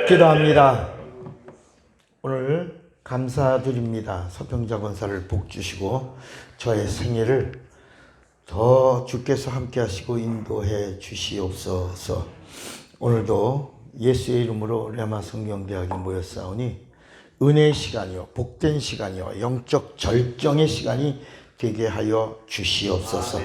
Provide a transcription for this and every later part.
기도합니다. 오늘 감사드립니다. 서평자 권사를 복 주시고 저의 생애를 더 주께서 함께 하시고 인도해 주시옵소서. 오늘도 예수의 이름으로 레마 성경대학에 모였사오니 은혜의 시간이요, 복된 시간이요, 영적 절정의 시간이 되게 하여 주시옵소서.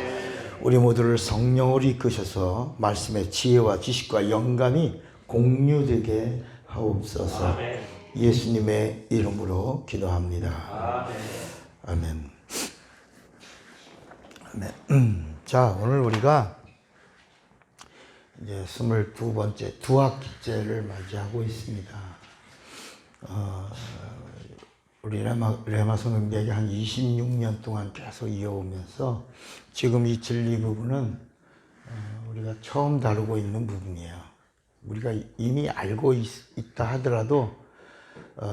우리 모두를 성령으로 이끄셔서 말씀의 지혜와 지식과 영감이 공유되게 하옵소서. 예수님의 이름으로 기도합니다. 아멘. 아멘. 자, 오늘 우리가 이제 22번째 두학기째를 맞이하고 있습니다. 우리 레마 성경대학이 한 26년 동안 계속 이어오면서 지금 이 진리 부분은 우리가 처음 다루고 있는 부분이에요. 우리가 이미 알고 있다 하더라도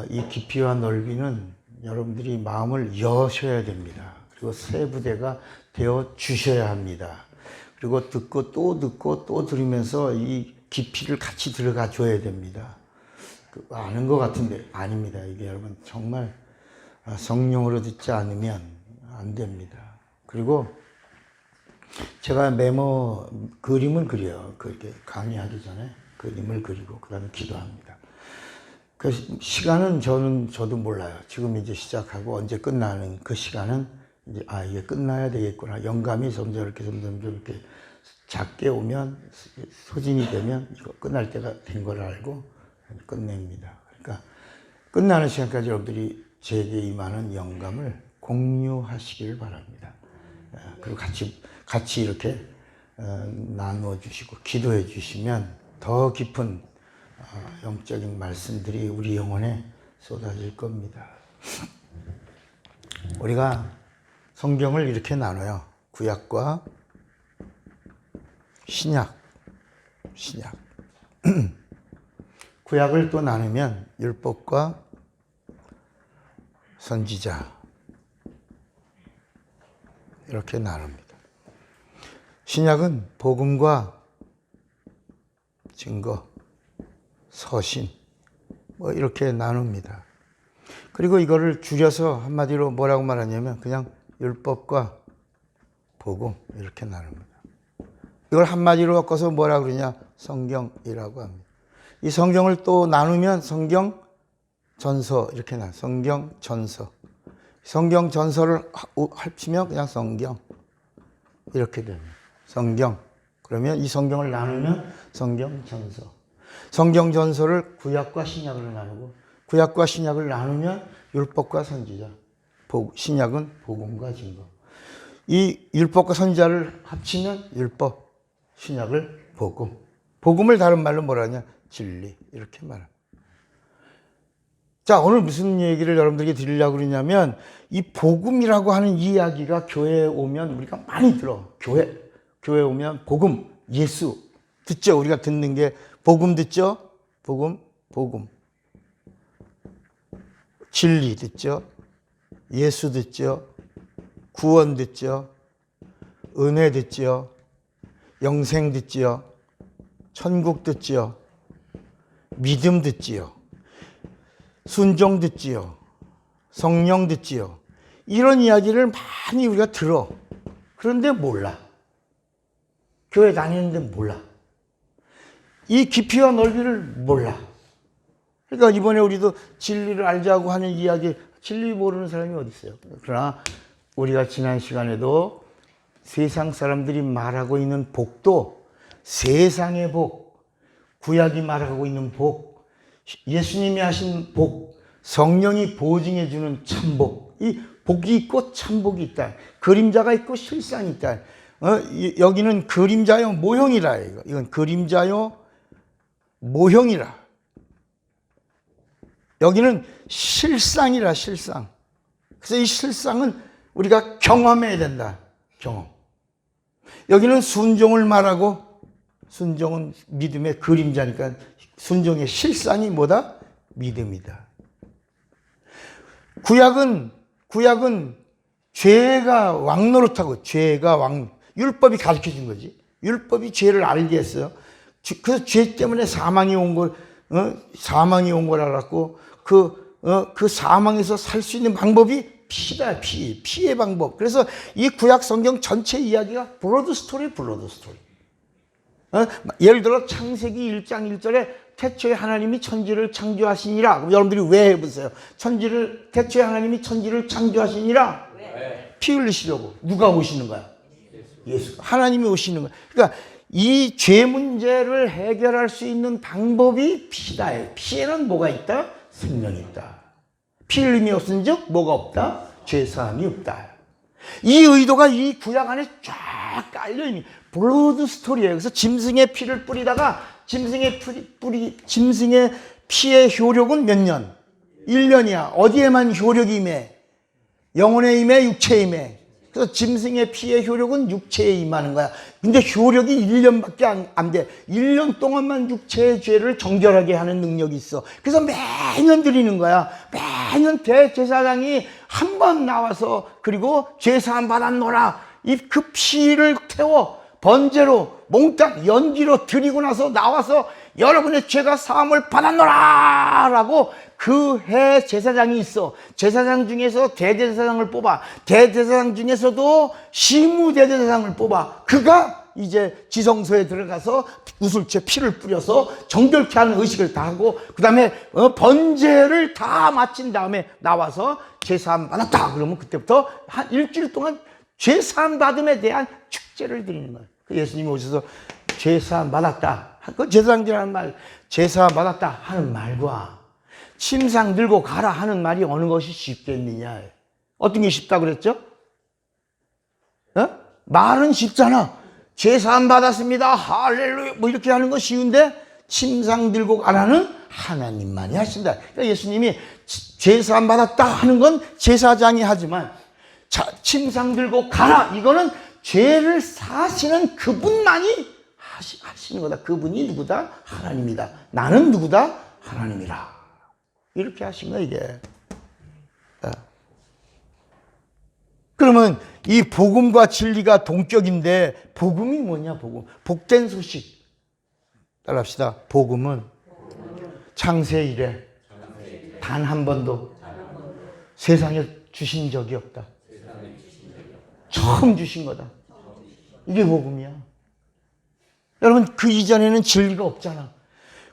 이 깊이와 넓이는 여러분들이 마음을 여셔야 됩니다. 그리고 새 부대가 되어 주셔야 합니다. 그리고 듣고 또 들으면서 이 깊이를 같이 들어가 줘야 됩니다. 아는 것 같은데 아닙니다. 이게 여러분 정말 성령으로 듣지 않으면 안 됩니다. 그리고 제가 그림은 그려요. 그렇게 강의하기 전에 그림을 그리고 그 다음에 기도합니다. 그 시간은 저도 몰라요. 지금 이제 시작하고 언제 끝나는 그 시간은 이제 이게 끝나야 되겠구나. 영감이 점점 이렇게 작게 오면 소진이 되면 이거 끝날 때가 된 걸 알고 끝냅니다. 그러니까 끝나는 시간까지 여러분들이 제게 임하는 영감을 공유하시길 바랍니다. 그리고 같이 이렇게 나누어 주시고 기도해 주시면 더 깊은 영적인 말씀들이 우리 영혼에 쏟아질 겁니다. 우리가 성경을 이렇게 나눠요. 구약과 신약. 구약을 또 나누면 율법과 선지자 이렇게 나눕니다. 신약은 복음과 증거, 서신 이렇게 나눕니다. 그리고 이거를 줄여서 한마디로 뭐라고 말하냐면 그냥 율법과 복음 이렇게 나눕니다. 이걸 한마디로 바꿔서 뭐라고 그러냐? 성경이라고 합니다. 이 성경을 또 나누면 성경 전서 이렇게 나와요. 성경 전서. 성경 전서를 합치면 그냥 성경 이렇게 됩니다. 성경. 그러면 이 성경을 나누면 성경 전서. 성경 전서를 구약과 신약으로 나누고 구약과 신약을 나누면 율법과 선지자. 신약은 복음과 증거. 이 율법과 선지자를 합치면 율법, 신약을 복음. 복음을 다른 말로 뭐라 하냐? 진리. 이렇게 말합니다. 자, 오늘 무슨 얘기를 여러분들에게 드리려고 그러냐면 이 복음이라고 하는 이야기가 교회에 오면 우리가 많이 들어. 교회 오면 복음, 예수 듣죠? 우리가 듣는 게 복음 듣죠? 복음. 진리 듣죠? 예수 듣죠? 구원 듣죠? 은혜 듣죠? 영생 듣지요? 천국 듣지요? 믿음 듣지요? 순종 듣지요? 성령 듣지요? 이런 이야기를 많이 우리가 들어. 그런데 몰라. 교회 다니는데 몰라. 이 깊이와 넓이를 몰라. 그러니까 이번에 우리도 진리를 알자고 하는 이야기, 진리 모르는 사람이 어디 있어요? 그러나 우리가 지난 시간에도 세상 사람들이 말하고 있는 복도 세상의 복, 구약이 말하고 있는 복, 예수님이 하신 복, 성령이 보증해 주는 참복. 이 복이 있고 참복이 있다. 그림자가 있고 실상이 있다. 여기는 그림자요 모형이라. 이건 그림자요 모형이라. 여기는 실상이라. 실상. 그래서 이 실상은 우리가 경험해야 된다. 경험. 여기는 순종을 말하고 순종은 믿음의 그림자니까 순종의 실상이 뭐다? 믿음이다. 구약은 죄가 왕노릇하고 율법이 가르쳐 준 거지. 율법이 죄를 알게 했어요. 그래서 죄 때문에 사망이 온 걸 사망이 온 걸 알았고 그 사망에서 살 수 있는 방법이 피다. 피의 방법. 그래서 이 구약 성경 전체 이야기가 블러드 스토리. 예를 들어 창세기 1장 1절에 태초에 하나님이 천지를 창조하시니라. 그럼 여러분들이 왜 해보세요? 태초에 하나님이 천지를 창조하시니라. 왜? 피 흘리시려고. 누가 오시는 거야? 예수. 하나님이 오시는 거야. 그러니까 이 죄 문제를 해결할 수 있는 방법이 피다. 피에는 뭐가 있다? 생명이 있다. 피 흘림이 없은즉 뭐가 없다? 죄사함이 없다. 이 의도가 이 구약 안에 쫙 깔려있는 블러드 스토리예요. 그래서 짐승의 피를 뿌리다가 짐승의 피의 효력은 몇 년? 1년이야. 어디에만 효력이 임해? 영혼에 임해? 육체에 임해? 그래서 짐승의 피의 효력은 육체에 임하는 거야. 근데 효력이 1년밖에 안 돼. 1년 동안만 육체의 죄를 정결하게 하는 능력이 있어. 그래서 매년 드리는 거야. 매년 대제사장이 한 번 나와서 그리고 죄사함 받았노라. 그 피를 태워 번제로 몽땅 연기로 드리고 나와서 여러분의 죄가 사함을 받았노라 라고 그 해 제사장이 있어. 제사장 중에서 대제사장을 뽑아. 대제사장 중에서도 시무대제사장을 뽑아. 그가 이제 지성소에 들어가서 우슬채 피를 뿌려서 정결케 하는 의식을 다 하고 그 다음에 번제를 다 마친 다음에 나와서 제사함 받았다 그러면 그때부터 한 일주일 동안 제사함 받음에 대한 축제를 드리는 거예요. 예수님이 오셔서 제사함 받았다. 그 제사장이라는 말, 제사함 받았다 하는 말과 침상 들고 가라 하는 말이 어느 것이 쉽겠느냐. 어떤 게 쉽다 그랬죠? 말은 쉽잖아. 제사함 받았습니다. 할렐루야. 뭐 이렇게 하는 거 쉬운데 침상 들고 가라는 하나님만이 하신다. 그러니까 예수님이 제사함 받았다 하는 건 제사장이 하지만 침상 들고 가라. 이거는 죄를 사시는 그분만이 하시는 거다. 그분이 누구다? 하나님이다. 나는 누구다? 하나님이라. 이렇게 하신 거야, 이게. 그러면 이 복음과 진리가 동격인데 복음이 뭐냐, 복음. 복된 소식. 따라합시다. 복음은 창세 이래 단 한 번도 세상에 주신 적이 없다. 처음 주신 거다. 이게 복음이야. 여러분, 그 이전에는 진리가 없잖아.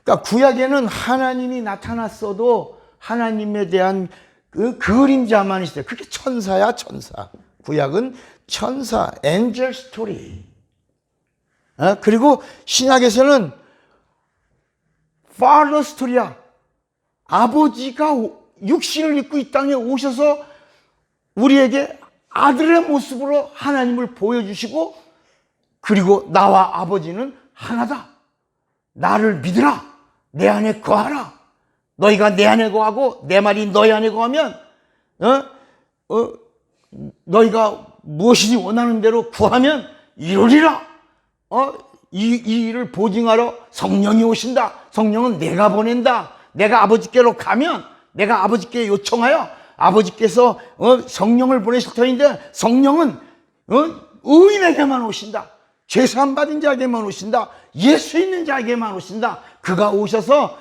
그러니까 구약에는 하나님이 나타났어도 하나님에 대한 그 그림자만 있어요. 그게 천사야, 천사. 구약은 천사, 엔젤 스토리. 그리고 신약에서는 파더 스토리야. 아버지가 육신을 입고 이 땅에 오셔서 우리에게 아들의 모습으로 하나님을 보여주시고 그리고 나와 아버지는 하나다. 나를 믿으라. 내 안에 거하라. 너희가 내 안에 거하고 내 말이 너희 안에 거하면 너희가 무엇이든지 원하는 대로 구하면 이루리라. 이 일을 보증하러 성령이 오신다. 성령은 내가 보낸다. 내가 아버지께로 가면 내가 아버지께 요청하여 아버지께서 성령을 보내실 터인데 성령은 의인에게만 오신다. 죄사함 받은 자에게만 오신다. 예수 있는 자에게만 오신다. 그가 오셔서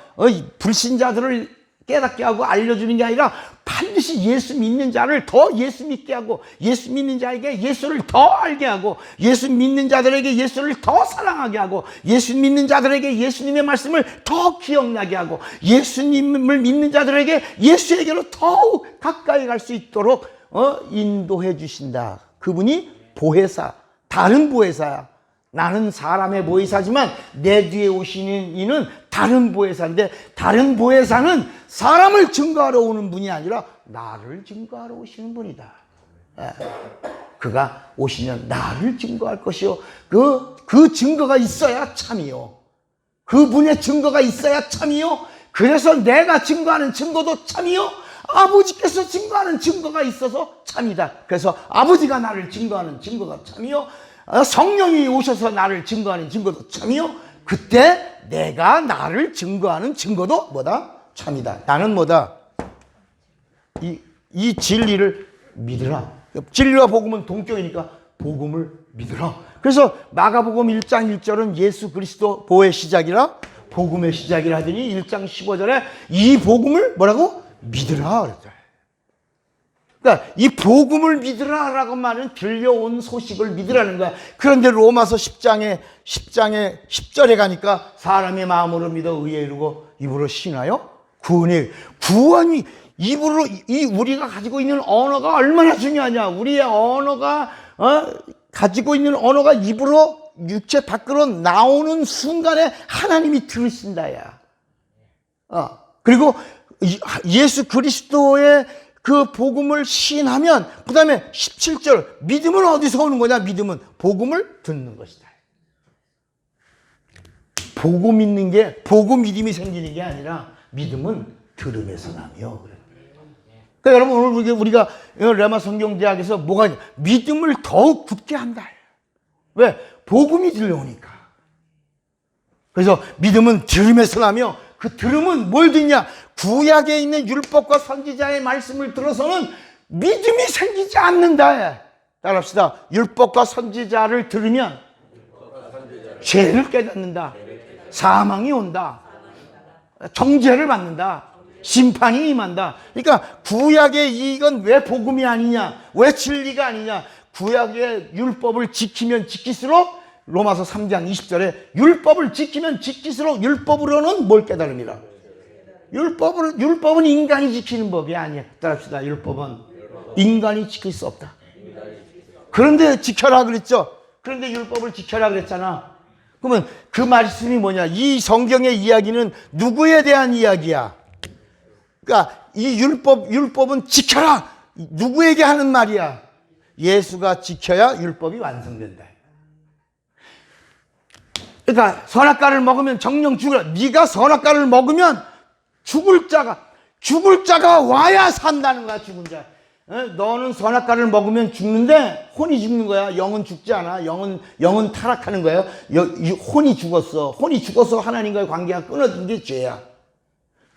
불신자들을 깨닫게 하고 알려주는 게 아니라 반드시 예수 믿는 자를 더 예수 믿게 하고 예수 믿는 자에게 예수를 더 알게 하고 예수 믿는 자들에게 예수를 더 사랑하게 하고 예수 믿는 자들에게 예수님의 말씀을 더 기억나게 하고 예수님을 믿는 자들에게 예수에게로 더욱 가까이 갈 수 있도록 인도해 주신다. 그분이 보혜사, 다른 보혜사야. 나는 사람의 보혜사지만 내 뒤에 오시는 이는 다른 보혜사인데 다른 보혜사는 사람을 증거하러 오는 분이 아니라 나를 증거하러 오시는 분이다. 그가 오시면 나를 증거할 것이요. 그 증거가 있어야 참이요. 그분의 증거가 있어야 참이요. 그래서 내가 증거하는 증거도 참이요. 아버지께서 증거하는 증거가 있어서 참이다. 그래서 아버지가 나를 증거하는 증거가 참이요. 성령이 오셔서 나를 증거하는 증거도 참이요. 그때 내가 나를 증거하는 증거도 뭐다? 참이다. 나는 뭐다? 이 진리를 믿으라. 진리와 복음은 동격이니까 복음을 믿으라. 그래서 마가복음 1장 1절은 예수 그리스도 보의 시작이라 복음의 시작이라 하더니 1장 15절에 이 복음을 뭐라고? 믿으라 그랬다. 그러니까 이 복음을 믿으라라고 말은 들려온 소식을 믿으라는 거야. 그런데 로마서 10장에 10절에 가니까 사람의 마음으로 믿어 의에 이르고 입으로 신하여 구원이 입으로 우리가 가지고 있는 언어가 얼마나 중요하냐. 우리의 언어가 가지고 있는 언어가 입으로 육체 밖으로 나오는 순간에 하나님이 들으신다야. 그리고 예수 그리스도의 그 복음을 시인하면 그 다음에 17절 믿음은 어디서 오는 거냐? 믿음은 복음을 듣는 것이다. 복음 믿는 게 복음 믿음이 생기는 게 아니라 믿음은 들음에서 나며. 그러니까 여러분 오늘 우리가 레마 성경대학에서 뭐가 있냐? 믿음을 더욱 굳게 한다. 왜? 복음이 들려오니까. 그래서 믿음은 들음에서 나며 그 들음은 뭘 듣냐? 구약에 있는 율법과 선지자의 말씀을 들어서는 믿음이 생기지 않는다. 따라합시다. 율법과 선지자를 들으면 죄를 깨닫는다. 사망이 온다. 정죄를 받는다. 심판이 임한다. 그러니까 구약의 이건 왜 복음이 아니냐? 왜 진리가 아니냐? 구약의 율법을 지키면 지킬수록 로마서 3장 20절에 율법을 지키면 지킬수록 율법으로는 뭘 깨달음이라. 율법은 인간이 지키는 법이 아니야. 따라합시다. 율법은 인간이 지킬 수 없다. 그런데 지켜라 그랬죠. 그런데 율법을 지켜라 그랬잖아. 그러면 그 말씀이 뭐냐? 이 성경의 이야기는 누구에 대한 이야기야? 그러니까 이 율법은 지켜라. 누구에게 하는 말이야? 예수가 지켜야 율법이 완성된다. 그러니까 선악과를 먹으면 정령 죽으라. 네가 선악과를 먹으면 죽을 자가 와야 산다는 거야. 죽은 자. 너는 선악과를 먹으면 죽는데 혼이 죽는 거야. 영은 죽지 않아. 영은 타락하는 거예요. 혼이 죽었어. 혼이 죽어서 하나님과의 관계가 끊어진 게 죄야.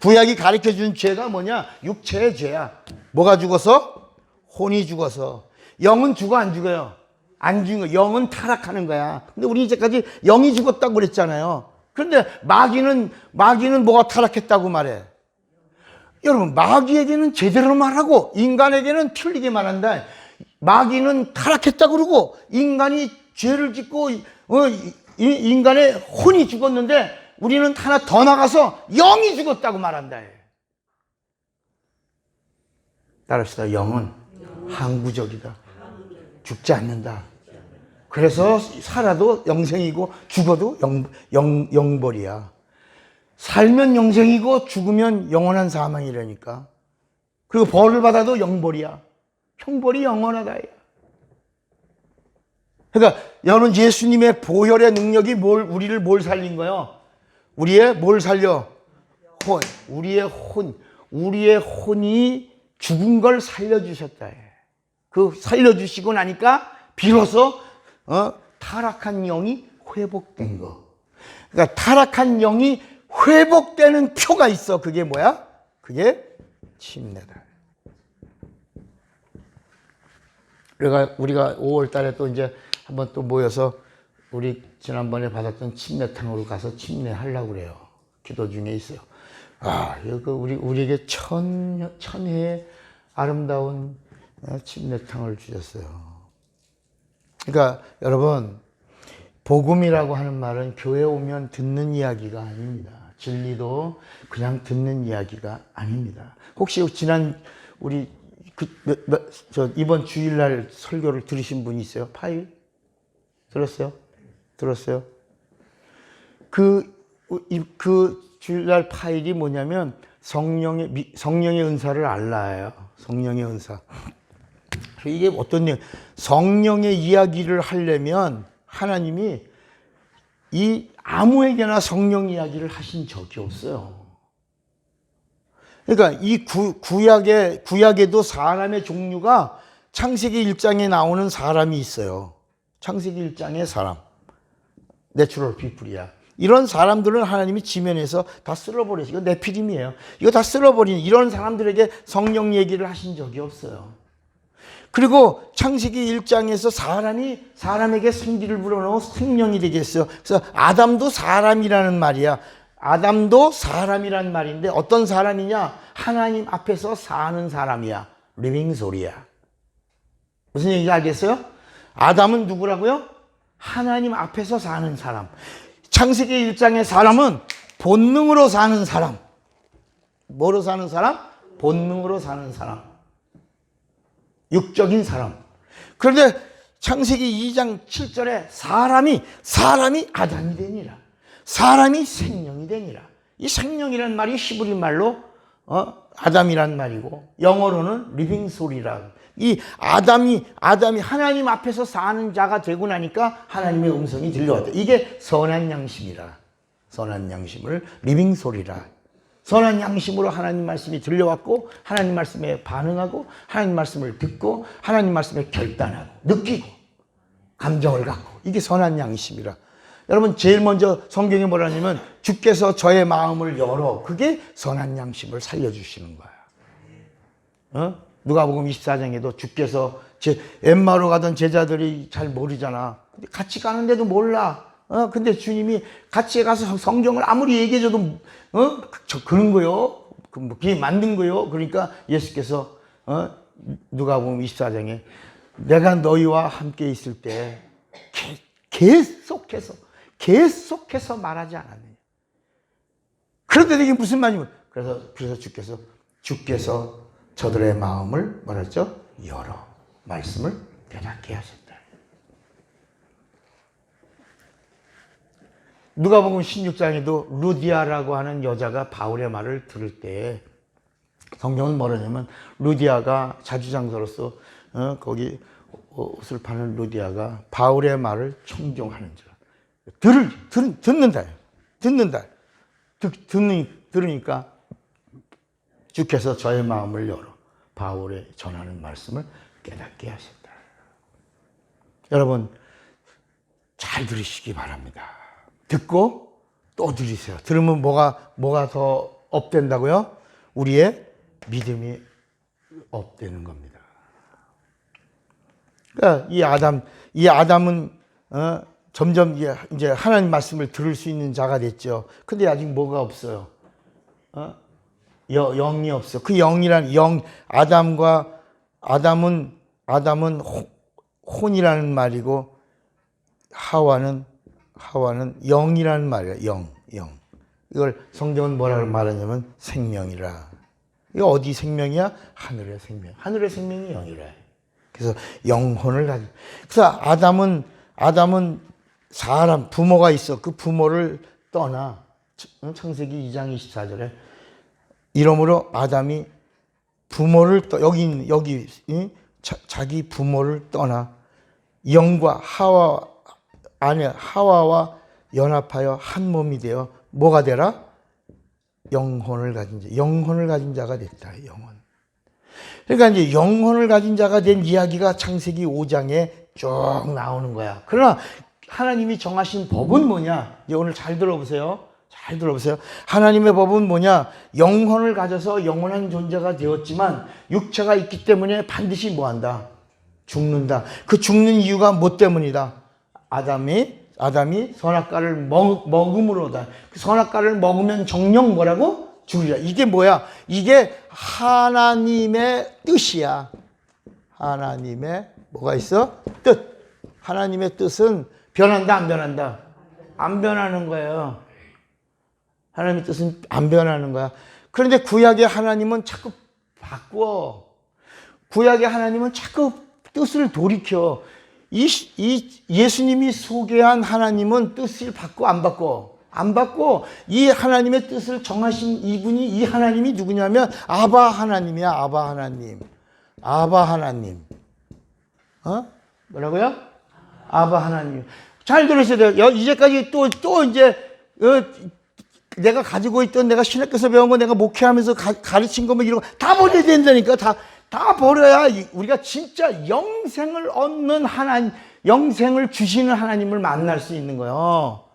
구약이 가르쳐준 죄가 뭐냐? 육체의 죄야. 뭐가 죽어서? 혼이 죽어서. 영은 죽어 안 죽어요? 안 죽은 거야. 영은 타락하는 거야. 근데 우리 이제까지 영이 죽었다고 그랬잖아요. 그런데 마귀는 뭐가 타락했다고 말해? 여러분, 마귀에게는 제대로 말하고 인간에게는 틀리게 말한다. 마귀는 타락했다고 그러고 인간이 죄를 짓고 인간의 혼이 죽었는데 우리는 하나 더 나가서 영이 죽었다고 말한다. 따라합시다. 영은 항구적이다. 죽지 않는다. 그래서 살아도 영생이고 죽어도 영벌이야. 살면 영생이고 죽으면 영원한 사망이라니까. 그리고 벌을 받아도 영벌이야. 형벌이 영원하다. 그러니까 여러분, 예수님의 보혈의 능력이 우리를 뭘 살린 거예요? 우리의 뭘 살려? 혼. 우리의 혼이 죽은 걸 살려주셨다. 그 살려주시고 나니까 비로소 타락한 영이 회복된 거. 그러니까 타락한 영이 회복되는 표가 있어. 그게 뭐야? 그게 침례다. 그러니까 우리가 5월 달에 또 이제 한번 또 모여서 우리 지난번에 받았던 침례탕으로 가서 침례하려고 그래요. 기도 중에 있어요. 이거 우리에게 천혜의 아름다운 침례탕을 주셨어요. 그러니까 여러분, 복음이라고 하는 말은 교회 오면 듣는 이야기가 아닙니다. 진리도 그냥 듣는 이야기가 아닙니다. 혹시 지난 우리 이번 주일날 설교를 들으신 분이 있어요? 파일 들었어요? 그 주일날 파일이 뭐냐면 성령의 은사를 알라예요. 성령의 은사. 이게 어떤 내용? 성령의 이야기를 하려면 하나님이 아무에게나 성령 이야기를 하신 적이 없어요. 그러니까 이 구약에도 사람의 종류가 창세기 1장에 나오는 사람이 있어요. 창세기 1장의 사람. 내추럴 피플이야. 이런 사람들은 하나님이 지면에서 다 쓸어버리시고, 이거 네피림이에요. 이거 다 쓸어버린 이런 사람들에게 성령 얘기를 하신 적이 없어요. 그리고 창세기 1장에서 사람에게 생기를 불어넣어 생명이 되게 했어요. 그래서 아담도 사람이라는 말이야. 아담도 사람이란 말인데 어떤 사람이냐? 하나님 앞에서 사는 사람이야. 리빙 소리야. 무슨 얘기인지 알겠어요? 아담은 누구라고요? 하나님 앞에서 사는 사람. 창세기 1장의 사람은 본능으로 사는 사람. 뭐로 사는 사람? 본능으로 사는 사람. 육적인 사람. 그런데 창세기 2장 7절에 사람이 아담이 되니라. 사람이 생명이 되니라. 이 생명이란 말이 히브리 말로 아담이란 말이고 영어로는 리빙 소리라. 이 아담이 하나님 앞에서 사는 자가 되고 나니까 하나님의 음성이 들려왔다. 이게 선한 양심이라. 선한 양심을 리빙 소리라. 선한 양심으로 하나님 말씀이 들려왔고 하나님 말씀에 반응하고 하나님 말씀을 듣고 하나님 말씀에 결단하고 느끼고 감정을 갖고 이게 선한 양심이라. 여러분 제일 먼저 성경에 뭐라냐면 주께서 저의 마음을 열어. 그게 선한 양심을 살려주시는 거야. 누가복음 24장에도 주께서 엠마오로 가던 제자들이 잘 모르잖아. 같이 가는데도 몰라. 근데 주님이 같이 가서 성경을 아무리 얘기해줘도 그런 거요. 그게 맞는 거요. 그러니까 예수께서 누가복음 24장에 내가 너희와 함께 있을 때 계속해서 말하지 않았느냐. 그런데 이게 무슨 말이냐면 그래서 주께서 저들의 마음을 뭐랬죠? 열어 말씀을 깨닫게 하셨다. 누가복음 16장에도 루디아라고 하는 여자가 바울의 말을 들을 때 성경은 뭐라냐면 루디아가 자주장사로서 거기 옷을 파는 루디아가 바울의 말을 청종하는 자. 들으니까 주께서 저의 마음을 열어 바울의 전하는 말씀을 깨닫게 하셨다. 여러분 잘 들으시기 바랍니다. 듣고 또 들으세요. 들으면 뭐가 더 업된다고요? 우리의 믿음이 업되는 겁니다. 그러니까 이 아담은 점점 이제 하나님 말씀을 들을 수 있는 자가 됐죠. 근데 아직 뭐가 없어요? 영이 없어. 그 영이란 아담은 혼이라는 말이고 하와는 영이라는 말이야. 영. 이걸 성경은 뭐라고 말하냐면 생명이라. 이거 어디 생명이야? 하늘의 생명. 하늘의 생명이 영이라. 그래서 영혼을 가진. 그래서 아담은 사람 부모가 있어. 그 부모를 떠나. 창세기 2장 24절에 이러므로 아담이 부모를 여기 자기 부모를 떠나 영과 하와와 연합하여 한 몸이 되어 뭐가 되라? 영혼을 가진 자가 됐다. 영혼. 그러니까 이제 영혼을 가진 자가 된 이야기가 창세기 5장에 쭉 나오는 거야. 그러나 하나님이 정하신 법은 뭐냐? 이제 오늘 잘 들어보세요. 하나님의 법은 뭐냐? 영혼을 가져서 영원한 존재가 되었지만 육체가 있기 때문에 반드시 뭐한다? 죽는다. 그 죽는 이유가 뭐 때문이다? 아담이 선악과를 먹음으로다. 그 선악과를 먹으면 정녕 뭐라고? 죽으리라. 이게 뭐야? 이게 하나님의 뜻이야. 하나님의 뭐가 있어? 뜻. 하나님의 뜻은 변한다, 안 변한다? 안 변하는 거예요. 하나님의 뜻은 안 변하는 거야. 그런데 구약의 하나님은 자꾸 바꿔. 구약의 하나님은 자꾸 뜻을 돌이켜. 예수님이 소개한 하나님은 뜻을 바꿔, 안 바꿔? 안 바꿔. 이 하나님의 뜻을 정하신 이 하나님이 누구냐면 아바 하나님이야. 아바 하나님. 뭐라고요? 아바 하나님. 잘 들으셔야 돼요. 이제까지 또 이제 내가 가지고 있던 내가 신학교에서 배운 거 내가 목회하면서 가르친 거 뭐 이런 거 다 버려야 된다니까. 다 버려야 우리가 진짜 영생을 얻는 하나님, 영생을 주시는 하나님을 만날 수 있는 거예요.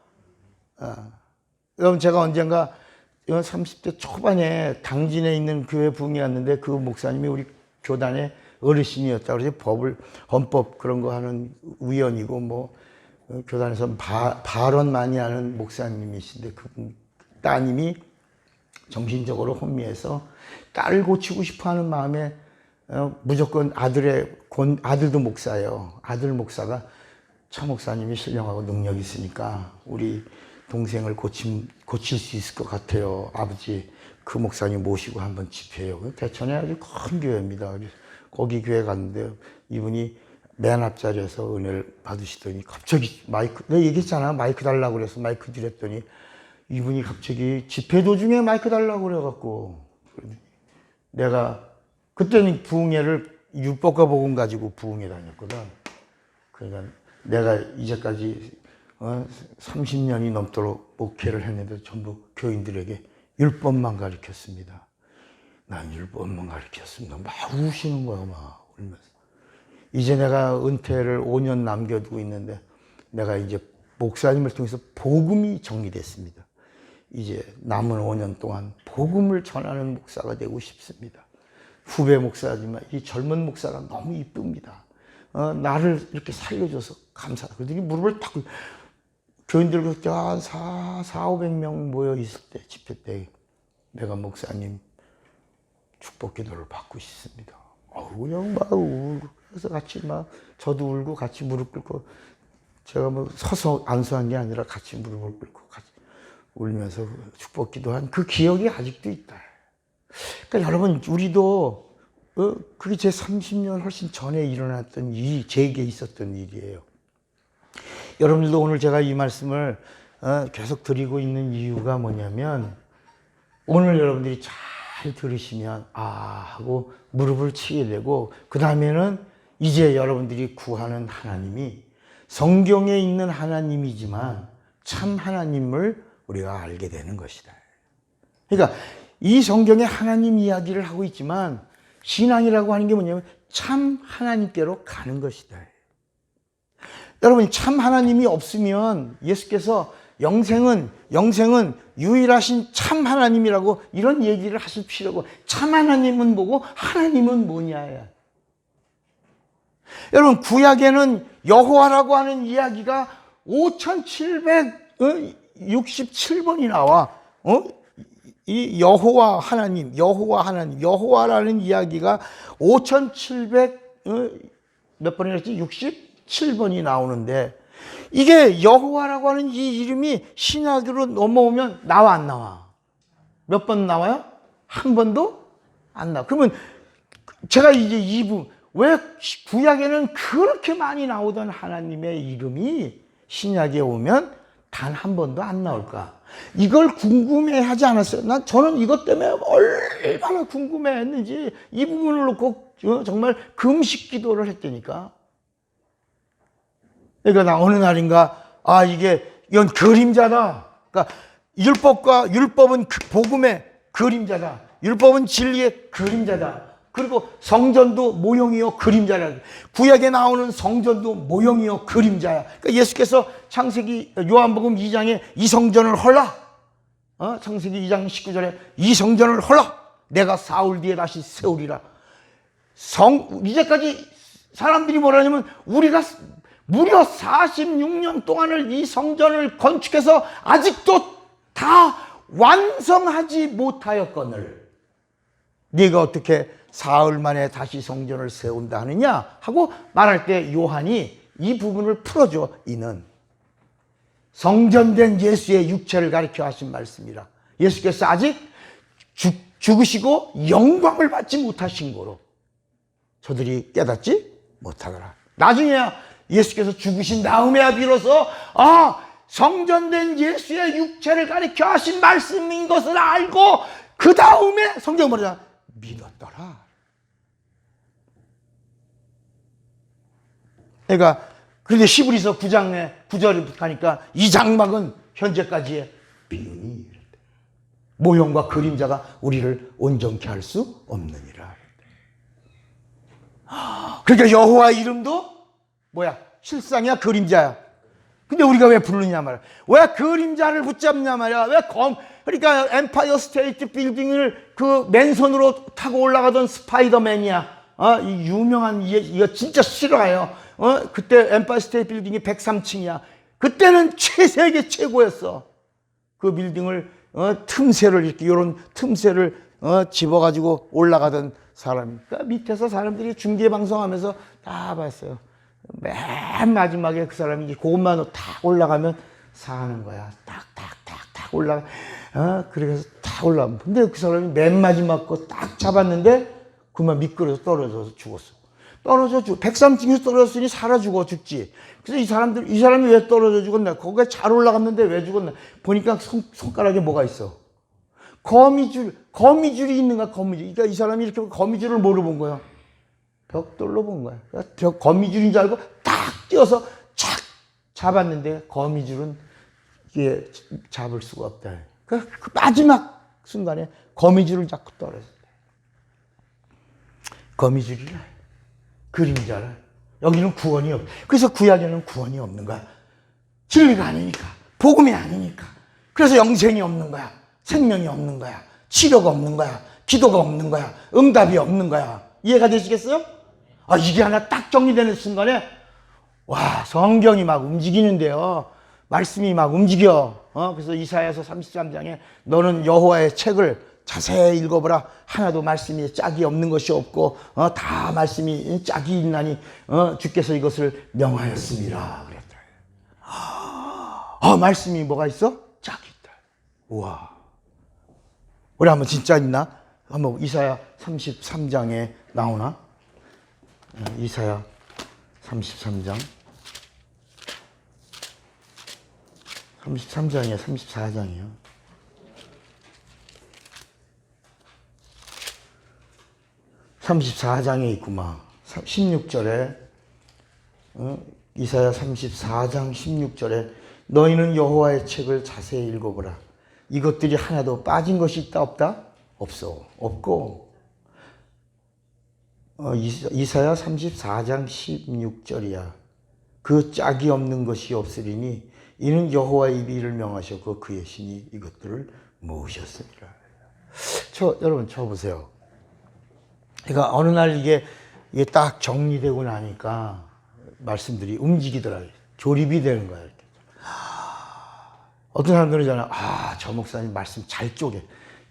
여러분 제가 언젠가 30대 초반에 당진에 있는 교회 부흥회 왔는데 그 목사님이 우리 교단의 어르신이었다. 그래서 헌법 그런 거 하는 위원이고 뭐 교단에서 발언 많이 하는 목사님이신데 따님이 정신적으로 혼미해서 딸을 고치고 싶어하는 마음에 무조건 아들도 목사예요. 아들 목사가 차 목사님이 신령하고 능력이 있으니까 우리 동생을 고칠 수 있을 것 같아요. 아버지 그 목사님 모시고 한번 집회해요. 대천에 아주 큰 교회입니다. 거기 교회 갔는데 이분이 맨 앞자리에서 은혜를 받으시더니 갑자기 내가 얘기했잖아. 마이크 달라고 그래서 마이크 드렸더니 이분이 갑자기 집회 도중에 마이크 달라고 그래갖고 내가 그때는 부흥회를 율법과 복음 가지고 부흥회 다녔거든. 그러니까 내가 이제까지 30년이 넘도록 목회를 했는데 전부 교인들에게 율법만 가르쳤습니다. 난 율법만 가르쳤습니다. 막 우시는 거야, 막 울면서. 이제 내가 은퇴를 5년 남겨두고 있는데 내가 이제 목사님을 통해서 복음이 정리됐습니다. 이제 남은 5년 동안 복음을 전하는 목사가 되고 싶습니다. 후배 목사지만 이 젊은 목사가 너무 이쁩니다. 나를 이렇게 살려줘서 감사하다. 그러더니 무릎을 탁, 교인들 그때 한 500명 모여 있을 때, 집회 때, 내가 목사님 축복 기도를 받고 싶습니다. 그냥 막 울고, 그래서 같이 막, 저도 울고 같이 무릎 꿇고, 제가 뭐 서서 안수한 게 아니라 같이 무릎을 꿇고 같이 울면서 축복 기도한 그 기억이 아직도 있다. 그러니까 여러분, 우리도, 그게 제 30년 훨씬 전에 일어났던 제게 있었던 일이에요. 여러분들도 오늘 제가 이 말씀을 계속 드리고 있는 이유가 뭐냐면, 오늘 여러분들이 잘 들으시면, 하고 무릎을 치게 되고, 그 다음에는 이제 여러분들이 구하는 하나님이 성경에 있는 하나님이지만 참 하나님을 우리가 알게 되는 것이다. 그러니까 이 성경에 하나님 이야기를 하고 있지만 신앙이라고 하는 게 뭐냐면 참 하나님께로 가는 것이다. 여러분, 참 하나님이 없으면 예수께서 영생은 유일하신 참 하나님이라고 이런 얘기를 하실 필요고, 참 하나님은 뭐고 하나님은 뭐냐야. 여러분, 구약에는 여호와라고 하는 이야기가 5767번이 나와. 이 여호와 하나님, 여호와라는 이야기가 5700 몇 번이랬지? 67번이 나오는데, 이게 여호와라고 하는 이 이름이 신약으로 넘어오면 나와 안 나와? 몇 번 나와요? 한 번도 안 나와. 그러면 제가 이제 왜 구약에는 그렇게 많이 나오던 하나님의 이름이 신약에 오면 단 한 번도 안 나올까? 이걸 궁금해하지 않았어요. 저는 이것 때문에 얼마나 궁금해했는지 이 부분을 놓고 정말 금식 기도를 했다니까. 그러니까 나 어느 날인가 이건 그림자다. 그러니까 율법은 복음의 그림자다. 율법은 진리의 그림자다. 그리고 성전도 모형이요 그림자라. 구약에 나오는 성전도 모형이요 그림자야. 그러니까 예수께서 요한복음 2장에 이 성전을 헐라. 창세기 2장 19절에 이 성전을 헐라. 내가 사흘 뒤에 다시 세우리라. 이제까지 사람들이 뭐라냐면 우리가 무려 46년 동안을 이 성전을 건축해서 아직도 다 완성하지 못하였거늘 네가 어떻게 사흘 만에 다시 성전을 세운다 하느냐 하고 말할 때 요한이 이 부분을 풀어줘. 이는 성전된 예수의 육체를 가리켜 하신 말씀이라. 예수께서 아직 죽으시고 영광을 받지 못하신 거로 저들이 깨닫지 못하더라. 나중에야 예수께서 죽으신 다음에야 비로소 성전된 예수의 육체를 가리켜 하신 말씀인 것을 알고 그 다음에 성경 뭐냐 믿었더라. 그러니까 그런데 히브리서 9장에 9절에 가니까 이 장막은 현재까지의 비음이 모형과 그림자가 우리를 온전케 할 수 없느니라. 그러니까 여호와 이름도 뭐야? 실상이야 그림자야. 근데 우리가 왜 부르냐 말이야. 왜 그림자를 붙잡냐 말이야. 그러니까 엠파이어 스테이트 빌딩을 그 맨손으로 타고 올라가던 스파이더맨이야. 이 유명한 이거 진짜 싫어해요. 그때 엠파이어 스테이트 빌딩이 103층이야. 그때는 세계 최고였어. 그 빌딩을 틈새를 이렇게 요런 틈새를 집어가지고 올라가던 사람. 그러니까 밑에서 사람들이 중계 방송하면서 다 봤어요. 맨 마지막에 그 사람이 이제 그것만 탁 올라가면 사는 거야. 탁 올라가. 그래서 탁 올라가면. 근데 그 사람이 맨 마지막 거 딱 잡았는데 그만 미끄러져 떨어져서 죽었어. 130에서 떨어졌으니 살아 죽지. 그래서 이 사람이 왜 떨어져 죽었나? 거기가 잘 올라갔는데 왜 죽었나? 보니까 손가락에 뭐가 있어? 거미줄이 있는가, 거미줄. 그러니까 이 사람이 이렇게 거미줄을 뭐로 본 거야? 벽돌로 본 거야. 그러니까 거미줄인 줄 알고 딱 뛰어서 착 잡았는데 거미줄은 이게 잡을 수가 없다. 그 마지막 순간에 거미줄을 잡고 떨어졌다. 거미줄이라. 그림자라. 여기는 구원이 없. 그래서 구약에는 구원이 없는 거야. 진리가 아니니까. 복음이 아니니까. 그래서 영생이 없는 거야. 생명이 없는 거야. 치료가 없는 거야. 기도가 없는 거야. 응답이 없는 거야. 이해가 되시겠어요? 이게 하나 딱 정리되는 순간에 와, 성경이 막 움직이는데요. 말씀이 막 움직여. 그래서 이사야서 33장에 너는 여호와의 책을 자세히 읽어보라. 하나도 말씀이 짝이 없는 것이 없고 다 말씀이 짝이 있나니 주께서 이것을 명하였습니다. 그랬다. 말씀이 뭐가 있어? 짝이 있다. 우와. 우리 한번 진짜 있나? 한번 이사야 33장에 나오나? 이사야 33장. 33장이야, 34장이에요. 34장에 있구만. 16절에 이사야 34장 16절에 너희는 여호와의 책을 자세히 읽어보라. 이것들이 하나도 빠진 것이 있다 없다? 없어. 없고 이사야 34장 16절이야. 그 짝이 없는 것이 없으리니 이는 여호와의 입이 이를 명하셨고 그의 신이 이것들을 모으셨으리라. 여러분 저 보세요. 그러니까 어느 날 이게 딱 정리되고 나니까 말씀들이 움직이더라고요. 조립이 되는 거예요. 이렇게. 어떤 사람들은 있잖아요. 저 목사님 말씀 잘 쪼개.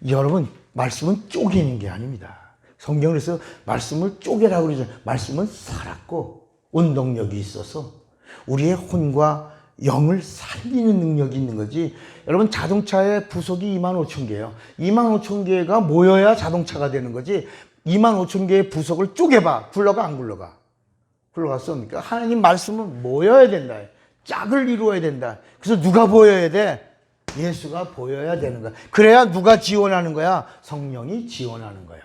여러분, 말씀은 쪼개는 게 아닙니다. 성경에서 말씀을 쪼개라고 그러잖아요. 말씀은 살았고 운동력이 있어서 우리의 혼과 영을 살리는 능력이 있는 거지. 여러분, 자동차의 부속이 25,000개예요. 25,000개가 모여야 자동차가 되는 거지. 25,000개의 부속을 쪼개봐. 굴러가 안 굴러가? 굴러갔습니까? 하나님 말씀은 모여야 된다. 짝을 이루어야 된다. 그래서 누가 보여야 돼? 예수가 보여야 되는 거야. 그래야 누가 지원하는 거야? 성령이 지원하는 거야.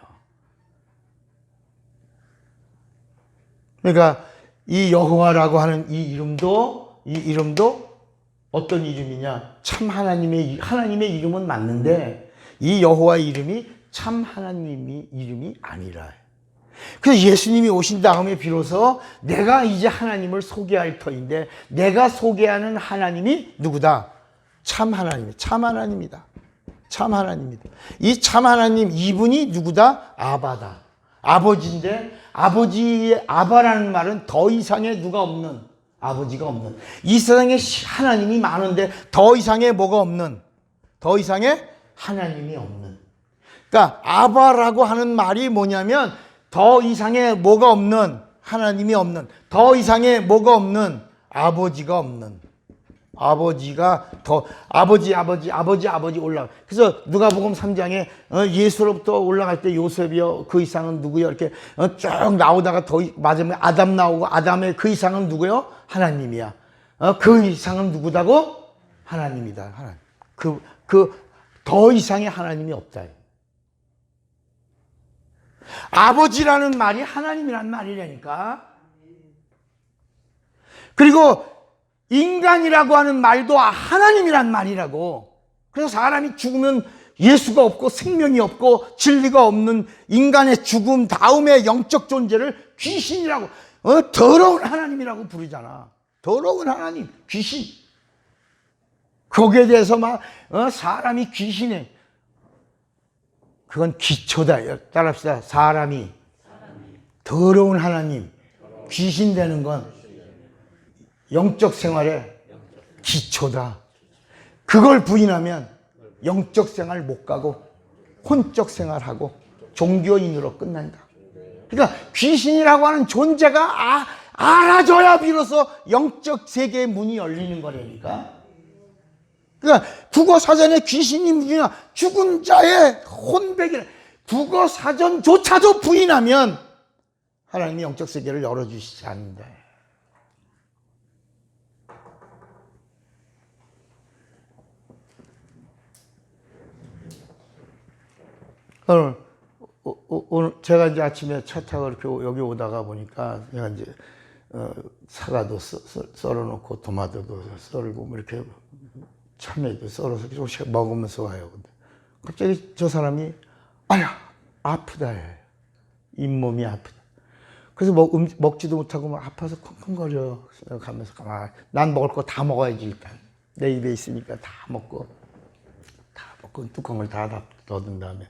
그러니까 이 여호와라고 하는 이 이름도 어떤 이름이냐? 참 하나님의 이름은 맞는데 이 여호와의 이름이 참 하나님의 이름이 아니라. 그래서 예수님이 오신 다음에 비로소 내가 이제 하나님을 소개할 터인데 내가 소개하는 하나님이 누구다? 참 하나님, 참 하나님이다. 참 하나님이다. 이 참 하나님 이분이 누구다? 아바다. 아버지인데 아버지의 아바라는 말은 더 이상의 누가 없는, 아버지가 없는. 이 세상에 하나님이 많은데 더 이상의 뭐가 없는, 더 이상의 하나님이 없는. 그러니까 아바라고 하는 말이 뭐냐면 더 이상의 뭐가 없는, 하나님이 없는, 더 이상의 뭐가 없는, 아버지가 없는. 아버지가 더 아버지 올라가. 그래서 누가복음 3장에 예수로부터 올라갈 때 요셉이요 그 이상은 누구요? 이렇게 쭉 나오다가 더 마지막에 아담 나오고 아담의 그 이상은 누구요? 하나님이야. 그 이상은 누구다고? 하나님이다. 하나님. 더 이상의 하나님이 없다. 아버지라는 말이 하나님이란 말이라니까. 그리고 인간이라고 하는 말도 하나님이란 말이라고. 그래서 사람이 죽으면 예수가 없고 생명이 없고 진리가 없는 인간의 죽음 다음에 영적 존재를 귀신이라고, 더러운 하나님이라고 부르잖아. 더러운 하나님, 귀신. 거기에 대해서 막 사람이 귀신에, 그건 기초다. 따라합시다. 사람이 더러운 하나님, 귀신 되는 건 영적 생활의 기초다. 그걸 부인하면 영적 생활 못 가고 혼적 생활하고 종교인으로 끝난다. 그러니까 귀신이라고 하는 존재가 알아줘야 비로소 영적 세계의 문이 열리는 거라니까. 그러니까 국어사전에 귀신이 무슨 죽은 자의 혼백이라 국어사전조차도 부인하면 하나님이 영적 세계를 열어주시지 않는다. 오늘 제가 이제 아침에 차 타고 이렇게 여기 오다가 보니까 제가 이제 사과도 썰어놓고 토마토도 썰고 뭐 이렇게 참외도 썰어서 조금씩 먹으면서 와요. 근데 갑자기 저 사람이 아프다 해. 잇몸이 아프다. 그래서 먹지도 못하고 막 아파서 쿵쿵거려 가면서 난 먹을 거 다 먹어야지 일단 내 입에 있으니까 다 먹고 뚜껑을 다 닫은 다음에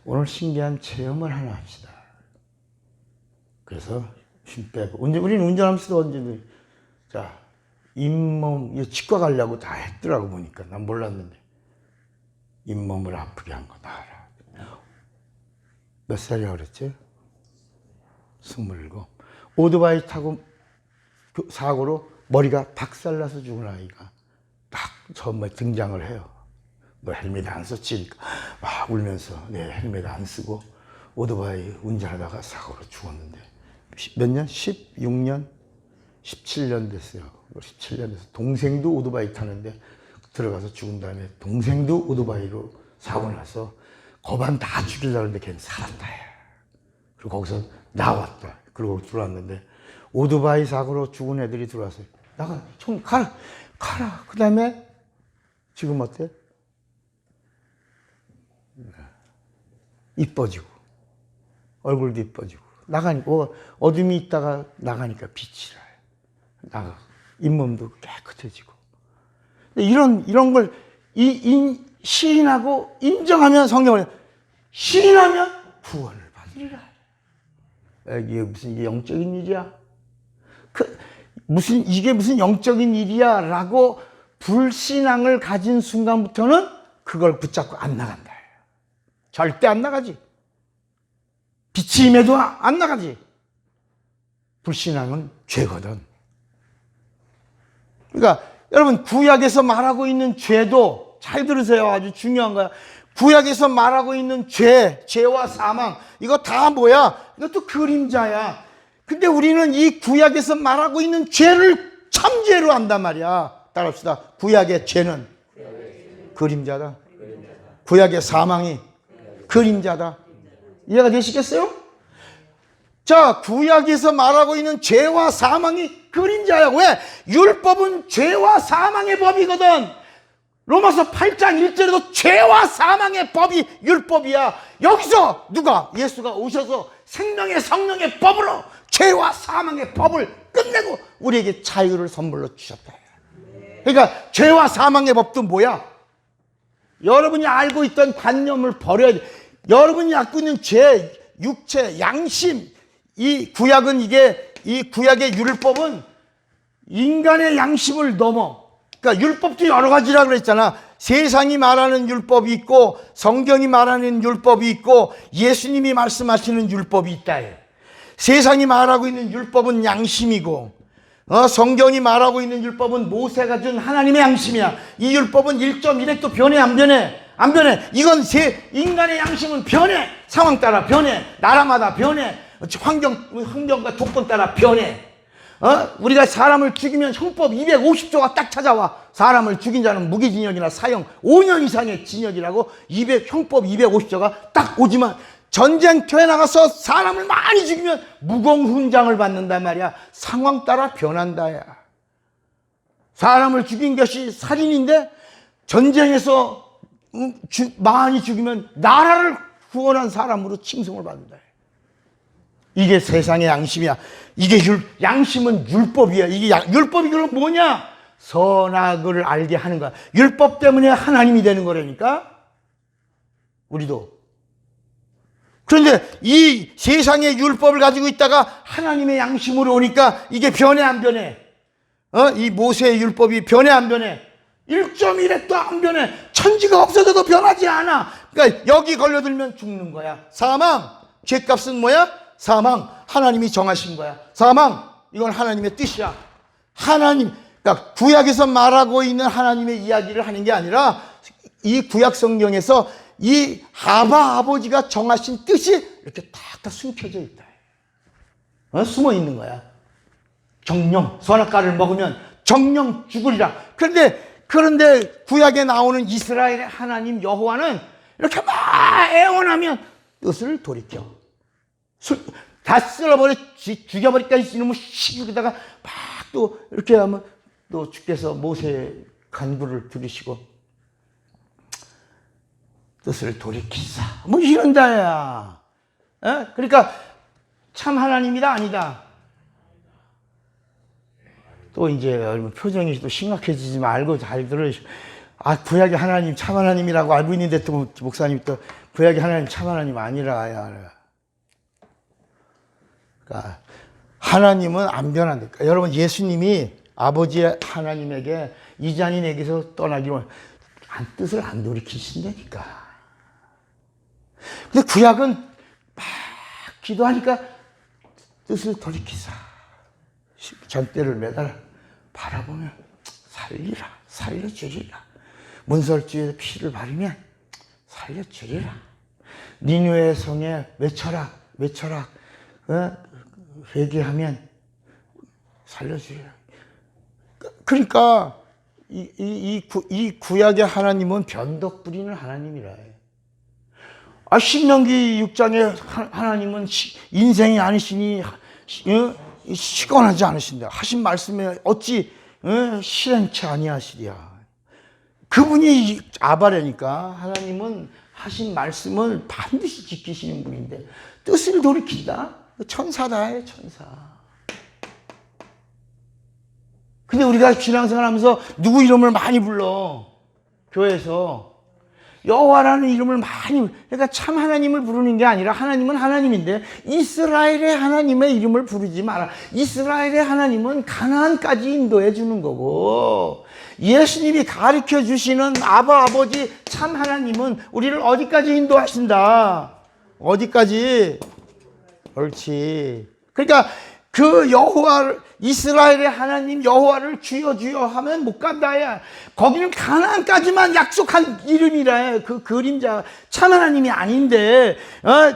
오늘 신기한 체험을 하나 합시다. 그래서 힘 빼고 우리는 운전하면서도 언제든 자 잇몸 치과 가려고 다 했더라고 보니까 난 몰랐는데 잇몸을 아프게 한 거 다 알아. 몇 살이라 그랬지? 27. 오토바이 타고 사고로 머리가 박살나서 죽은 아이가 딱 처음에 등장을 해요. 너 헬멧 안 썼지니까 막 울면서 헬멧 안 쓰고 오토바이 운전하다가 사고로 죽었는데 몇 년? 16년? 17년 됐어요. 17년 돼서 동생도 오토바이 타는데 들어가서 죽은 다음에 동생도 오토바이로 사고 나서 거반 다 죽이려고 했는데 걔는 살았다. 그리고 거기서 나왔다. 그리고 들어왔는데 오토바이 사고로 죽은 애들이 들어왔어요. 나가, 좀 가라. 그 다음에 지금 어때? 이뻐지고 얼굴도 이뻐지고 나가니까 어둠이 있다가 나가니까 빛이 나가 잇몸도 깨끗해지고 이런 걸 시인하고 인정하면 성경을 시인하면 구원을 받으리라. 이게 무슨 영적인 일이야? 이게 무슨 영적인 일이야? 라고 불신앙을 가진 순간부터는 그걸 붙잡고 안 나간다. 절대 안 나가지. 빛이 임해도 안 나가지. 불신앙은 죄거든. 그러니까 여러분 구약에서 말하고 있는 죄도 잘 들으세요. 아주 중요한 거야. 구약에서 말하고 있는 죄와 사망 이거 다 뭐야? 이것도 그림자야. 근데 우리는 이 구약에서 말하고 있는 죄를 참죄로 한단 말이야. 따라합시다. 구약의 죄는 그림자다. 구약의 사망이 그림자다. 이해가 되시겠어요? 자, 구약에서 말하고 있는 죄와 사망이 그림자야. 왜? 율법은 죄와 사망의 법이거든. 로마서 8장 1절에도 죄와 사망의 법이 율법이야. 여기서 예수가 오셔서 생명의 성령의 법으로 죄와 사망의 법을 끝내고 우리에게 자유를 선물로 주셨다. 그러니까 죄와 사망의 법도 뭐야? 여러분이 알고 있던 관념을 버려야 돼. 여러분이 갖고 있는 죄, 육체, 양심, 이 구약의 율법은 인간의 양심을 넘어. 그러니까 율법도 여러 가지라 그랬잖아. 세상이 말하는 율법이 있고 성경이 말하는 율법이 있고 예수님이 말씀하시는 율법이 있다. 세상이 말하고 있는 율법은 양심이고 성경이 말하고 있는 율법은 모세가 준 하나님의 양심이야. 이 율법은 1.1핵도 변해 안 변해? 안 변해. 이건 인간의 양심은 변해. 상황 따라 변해. 나라마다 변해. 환경과 조건 따라 변해. 우리가 사람을 죽이면 형법 250조가 딱 찾아와. 사람을 죽인 자는 무기징역이나 사형 5년 이상의 징역이라고 형법 250조가 딱 오지만 전쟁터에 나가서 사람을 많이 죽이면 무공훈장을 받는단 말이야. 상황 따라 변한다야. 사람을 죽인 것이 살인인데 전쟁에서 많이 죽이면 나라를 구원한 사람으로 칭송을 받는다. 이게 세상의 양심이야. 양심은 율법이야. 율법이 그럼 뭐냐? 선악을 알게 하는 거야. 율법 때문에 하나님이 되는 거라니까. 우리도. 그런데 이 세상의 율법을 가지고 있다가 하나님의 양심으로 오니까 이게 변해 안 변해? 이 모세의 율법이 변해 안 변해? 1.1핵도 안 변해. 천지가 없어져도 변하지 않아. 그러니까 여기 걸려들면 죽는 거야. 사망. 죄값은 뭐야? 사망. 하나님이 정하신 거야. 사망. 이건 하나님의 뜻이야. 하나님, 그러니까 구약에서 말하고 있는 하나님의 이야기를 하는 게 아니라 이 구약 성경에서 이 아버지가 정하신 뜻이 이렇게 탁탁 숨겨져 있다. 숨어 있는 거야. 정령, 선악과를 먹으면 정령 죽으리라. 그런데 구약에 나오는 이스라엘의 하나님 여호와는 이렇게 막 애원하면 뜻을 돌이켜. 다 쓸어버려, 죽여버릴까 이놈의 시기에다가 막 또 이렇게 하면 또 주께서 모세의 간구를 들으시고 뜻을 돌이키사. 뭐 이런 자야. 그러니까 참 하나님이다 아니다. 또 이제 표정이 또 심각해지지 말고 잘 들으시고, 구약의 하나님 참 하나님이라고 알고 있는데 또 목사님 또 구약의 하나님 참 하나님 아니라. 그러니까 하나님은 안 변한다니까. 여러분, 예수님이 아버지의 하나님에게 이 잔이 내게서 떠나기를 뜻을 안 돌이키신다니까. 근데 구약은 막 기도하니까 뜻을 돌이키사. 전대를 매달아 바라보면 살려주리라. 문설주에 피를 바르면 살려주리라. 니느웨 성에 외쳐라. 회개하면 살려주리라. 그러니까 이 구약의 하나님은 변덕 부리는 하나님이라. 신명기 6장에 하나님은 인생이 아니시니 시건하지 않으신다. 하신 말씀에 어찌 실행치 아니하시랴. 그분이 아바라니까. 하나님은 하신 말씀을 반드시 지키시는 분인데 뜻을 돌이킨다? 천사다, 천사. 근데 우리가 신앙생활 하면서 누구 이름을 많이 불러. 교회에서. 여호와라는 이름을 많이, 그러니까 참 하나님을 부르는 게 아니라 하나님은 하나님인데 이스라엘의 하나님의 이름을 부르지 마라. 이스라엘의 하나님은 가나안까지 인도해 주는 거고, 예수님이 가르쳐 주시는 아버지 참 하나님은 우리를 어디까지 인도하신다. 어디까지? 옳지. 그러니까 그 이스라엘의 하나님 여호와를 주여 하면 못 간다야. 거기는 가나안까지만 약속한 이름이라. 그 그림자 참 하나님이 아닌데,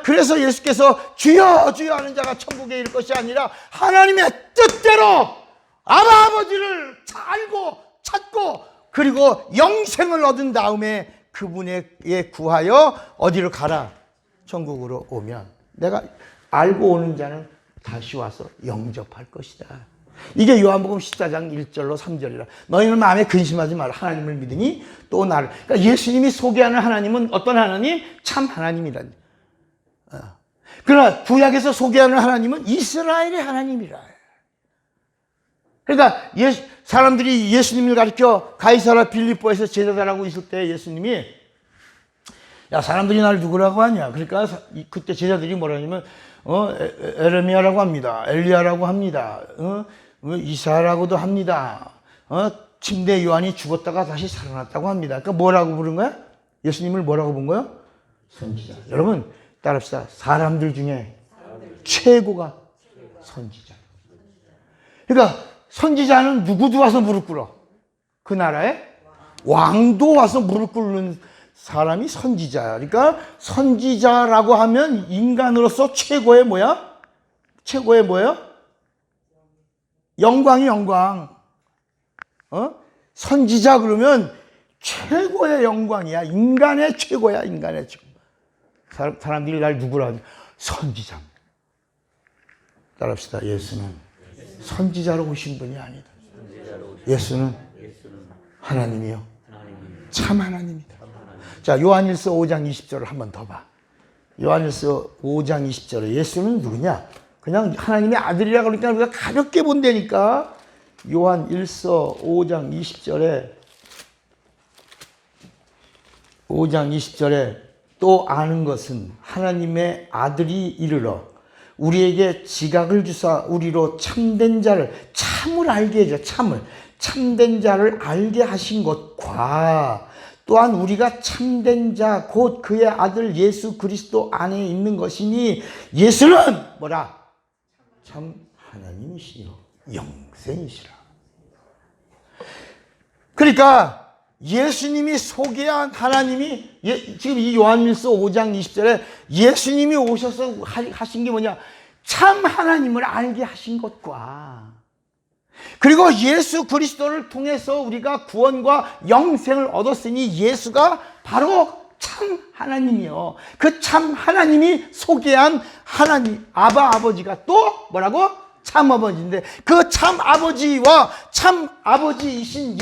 그래서 예수께서 주여 하는 자가 천국에 이를 것이 아니라 하나님의 뜻대로 아버지를 알고 찾고 그리고 영생을 얻은 다음에 그분에게 구하여 어디로 가라? 천국으로 오면 내가 알고 오는 자는 다시 와서 영접할 것이다. 이게 요한복음 14장 1절로 3절이라. 너희는 마음에 근심하지 마라. 하나님을 믿으니 또 나를. 그러니까 예수님이 소개하는 하나님은 어떤 하나님? 참 하나님이라. 그러나 구약에서 소개하는 하나님은 이스라엘의 하나님이라. 그러니까 사람들이 예수님을 가리켜 가이사라 빌립보에서 제자들하고 있을 때 예수님이, 야, 사람들이 날 누구라고 하냐? 그러니까 그때 제자들이 뭐라냐면 에레미야라고 합니다. 엘리야라고 합니다. 이사라고도 합니다. 침대 요한이 죽었다가 다시 살아났다고 합니다. 그러니까 뭐라고 부른 거야? 예수님을 뭐라고 본 거야? 선지자. 여러분 따라합시다. 사람들 중에 최고가 선지자. 그러니까 선지자는 누구도 와서 무릎 꿇어. 그 나라에 왕도 와서 무릎 꿇는 사람이 선지자야. 그러니까 선지자라고 하면 인간으로서 최고의 뭐야? 최고의 뭐야? 영광이 영광. 선지자 그러면 최고의 영광이야. 인간의 최고야. 인간의 최고. 사람들이 날 누구라 하냐? 선지자. 따라합시다. 예수는 선지자로 오신 분이 아니다. 예수는 하나님이요. 참 하나님이다. 자, 요한일서 5장 20절을 한 번 더 봐. 요한일서 5장 20절에 예수는 누구냐? 그냥 하나님의 아들이라 그러니까 우리가 가볍게 본다니까. 요한일서 5장 20절에 또 아는 것은 하나님의 아들이 이르러 우리에게 지각을 주사 우리로 참된 자를, 참을 알게 해줘. 참된 자를 알게 하신 것과 또한 우리가 참된 자 곧 그의 아들 예수 그리스도 안에 있는 것이니 예수는 뭐라? 참 하나님이시요 영생이시라. 그러니까 예수님이 소개한 하나님이 지금 이 요한일서 5장 20절에 예수님이 오셔서 하신 게 뭐냐? 참 하나님을 알게 하신 것과 그리고 예수 그리스도를 통해서 우리가 구원과 영생을 얻었으니 예수가 바로 참 하나님이요. 그 참 하나님이 소개한 하나님 아바 아버지가 또 뭐라고? 참 아버지인데 그 참 아버지와 참 아버지이신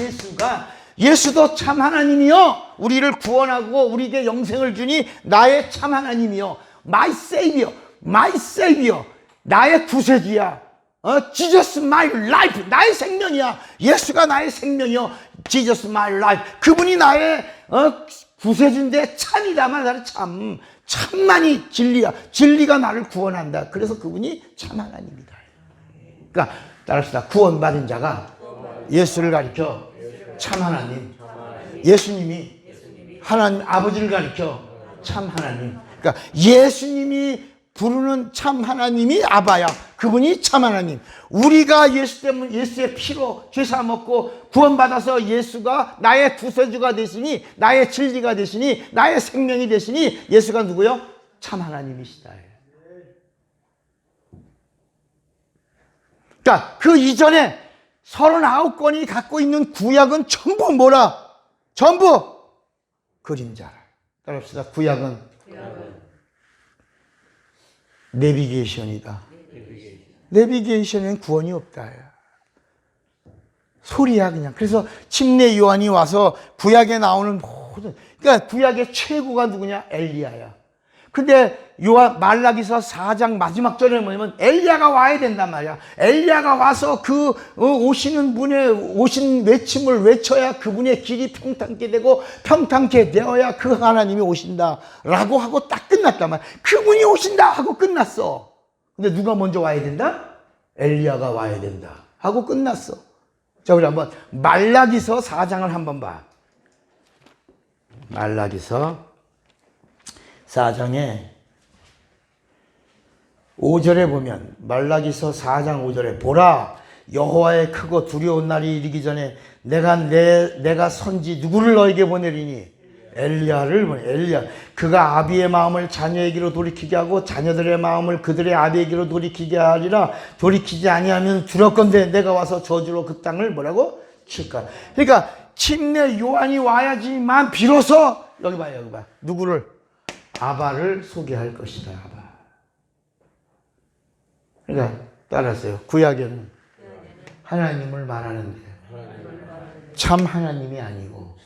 예수도 참 하나님이요. 우리를 구원하고 우리에게 영생을 주니 나의 참 하나님이요. My Savior, My Savior. 나의 구세주야. Jesus my life. 나의 생명이야. 예수가 나의 생명이요. Jesus my life. 그분이 나의 구세주인데 참이다만 나를 참만이 진리야. 진리가 나를 구원한다. 그래서 그분이 참 하나님이다. 그러니까 따라합시다. 구원받은 자가 예수를 가리켜 참 하나님. 예수님이 하나님 아버지를 가리켜 참 하나님. 그러니까 예수님이 부르는 참 하나님이 아바야. 그분이 참 하나님. 우리가 예수 때문에 예수의 피로 죄사 먹고 구원받아서 예수가 나의 구세주가 되시니 나의 진리가 되시니 나의 생명이 되시니 예수가 누구요? 참 하나님이시다. 그러니까 그 이전에 39권이 갖고 있는 구약은 전부 뭐라? 전부 그림자라. 따라합시다. 구약은 내비게이션이다. 내비게이션에는 구원이 없다. 소리야 그냥. 그래서 침례 요한이 와서 구약에 나오는 모든 그러니까 구약의 최고가 누구냐? 엘리야야. 근데 요한 말라기서 4장 마지막 절에 뭐냐면 엘리야가 와야 된단 말이야. 엘리야가 와서 그 오시는 분의 오신 외침을 외쳐야 그분의 길이 평탄케 되고 평탄케 되어야 그 하나님이 오신다라고 하고 딱 끝났단 말이야. 그분이 오신다 하고 끝났어. 근데 누가 먼저 와야 된다? 엘리야가 와야 된다 하고 끝났어. 자, 우리 한번 말라기서 4장을 한번 봐. 말라기서 4장에 5절에 보면 말라기서 4장 5절에 보라 여호와의 크고 두려운 날이 이르기 전에 내가 선지 누구를 너에게 보내리니 엘리야를 보내. 엘리야 그가 아비의 마음을 자녀에게로 돌이키게 하고 자녀들의 마음을 그들의 아비에게로 돌이키게 하리라. 돌이키지 아니하면 두렵건대 내가 와서 저주로 그 땅을 뭐라고 칠까. 그러니까 침례 요한이 와야지만 비로소 여기 봐 누구를 아바를 소개할 것이다. 아바. 그러니까 따라하세요. 구약에는 하나님을 말하는데 참 하나님이 아니고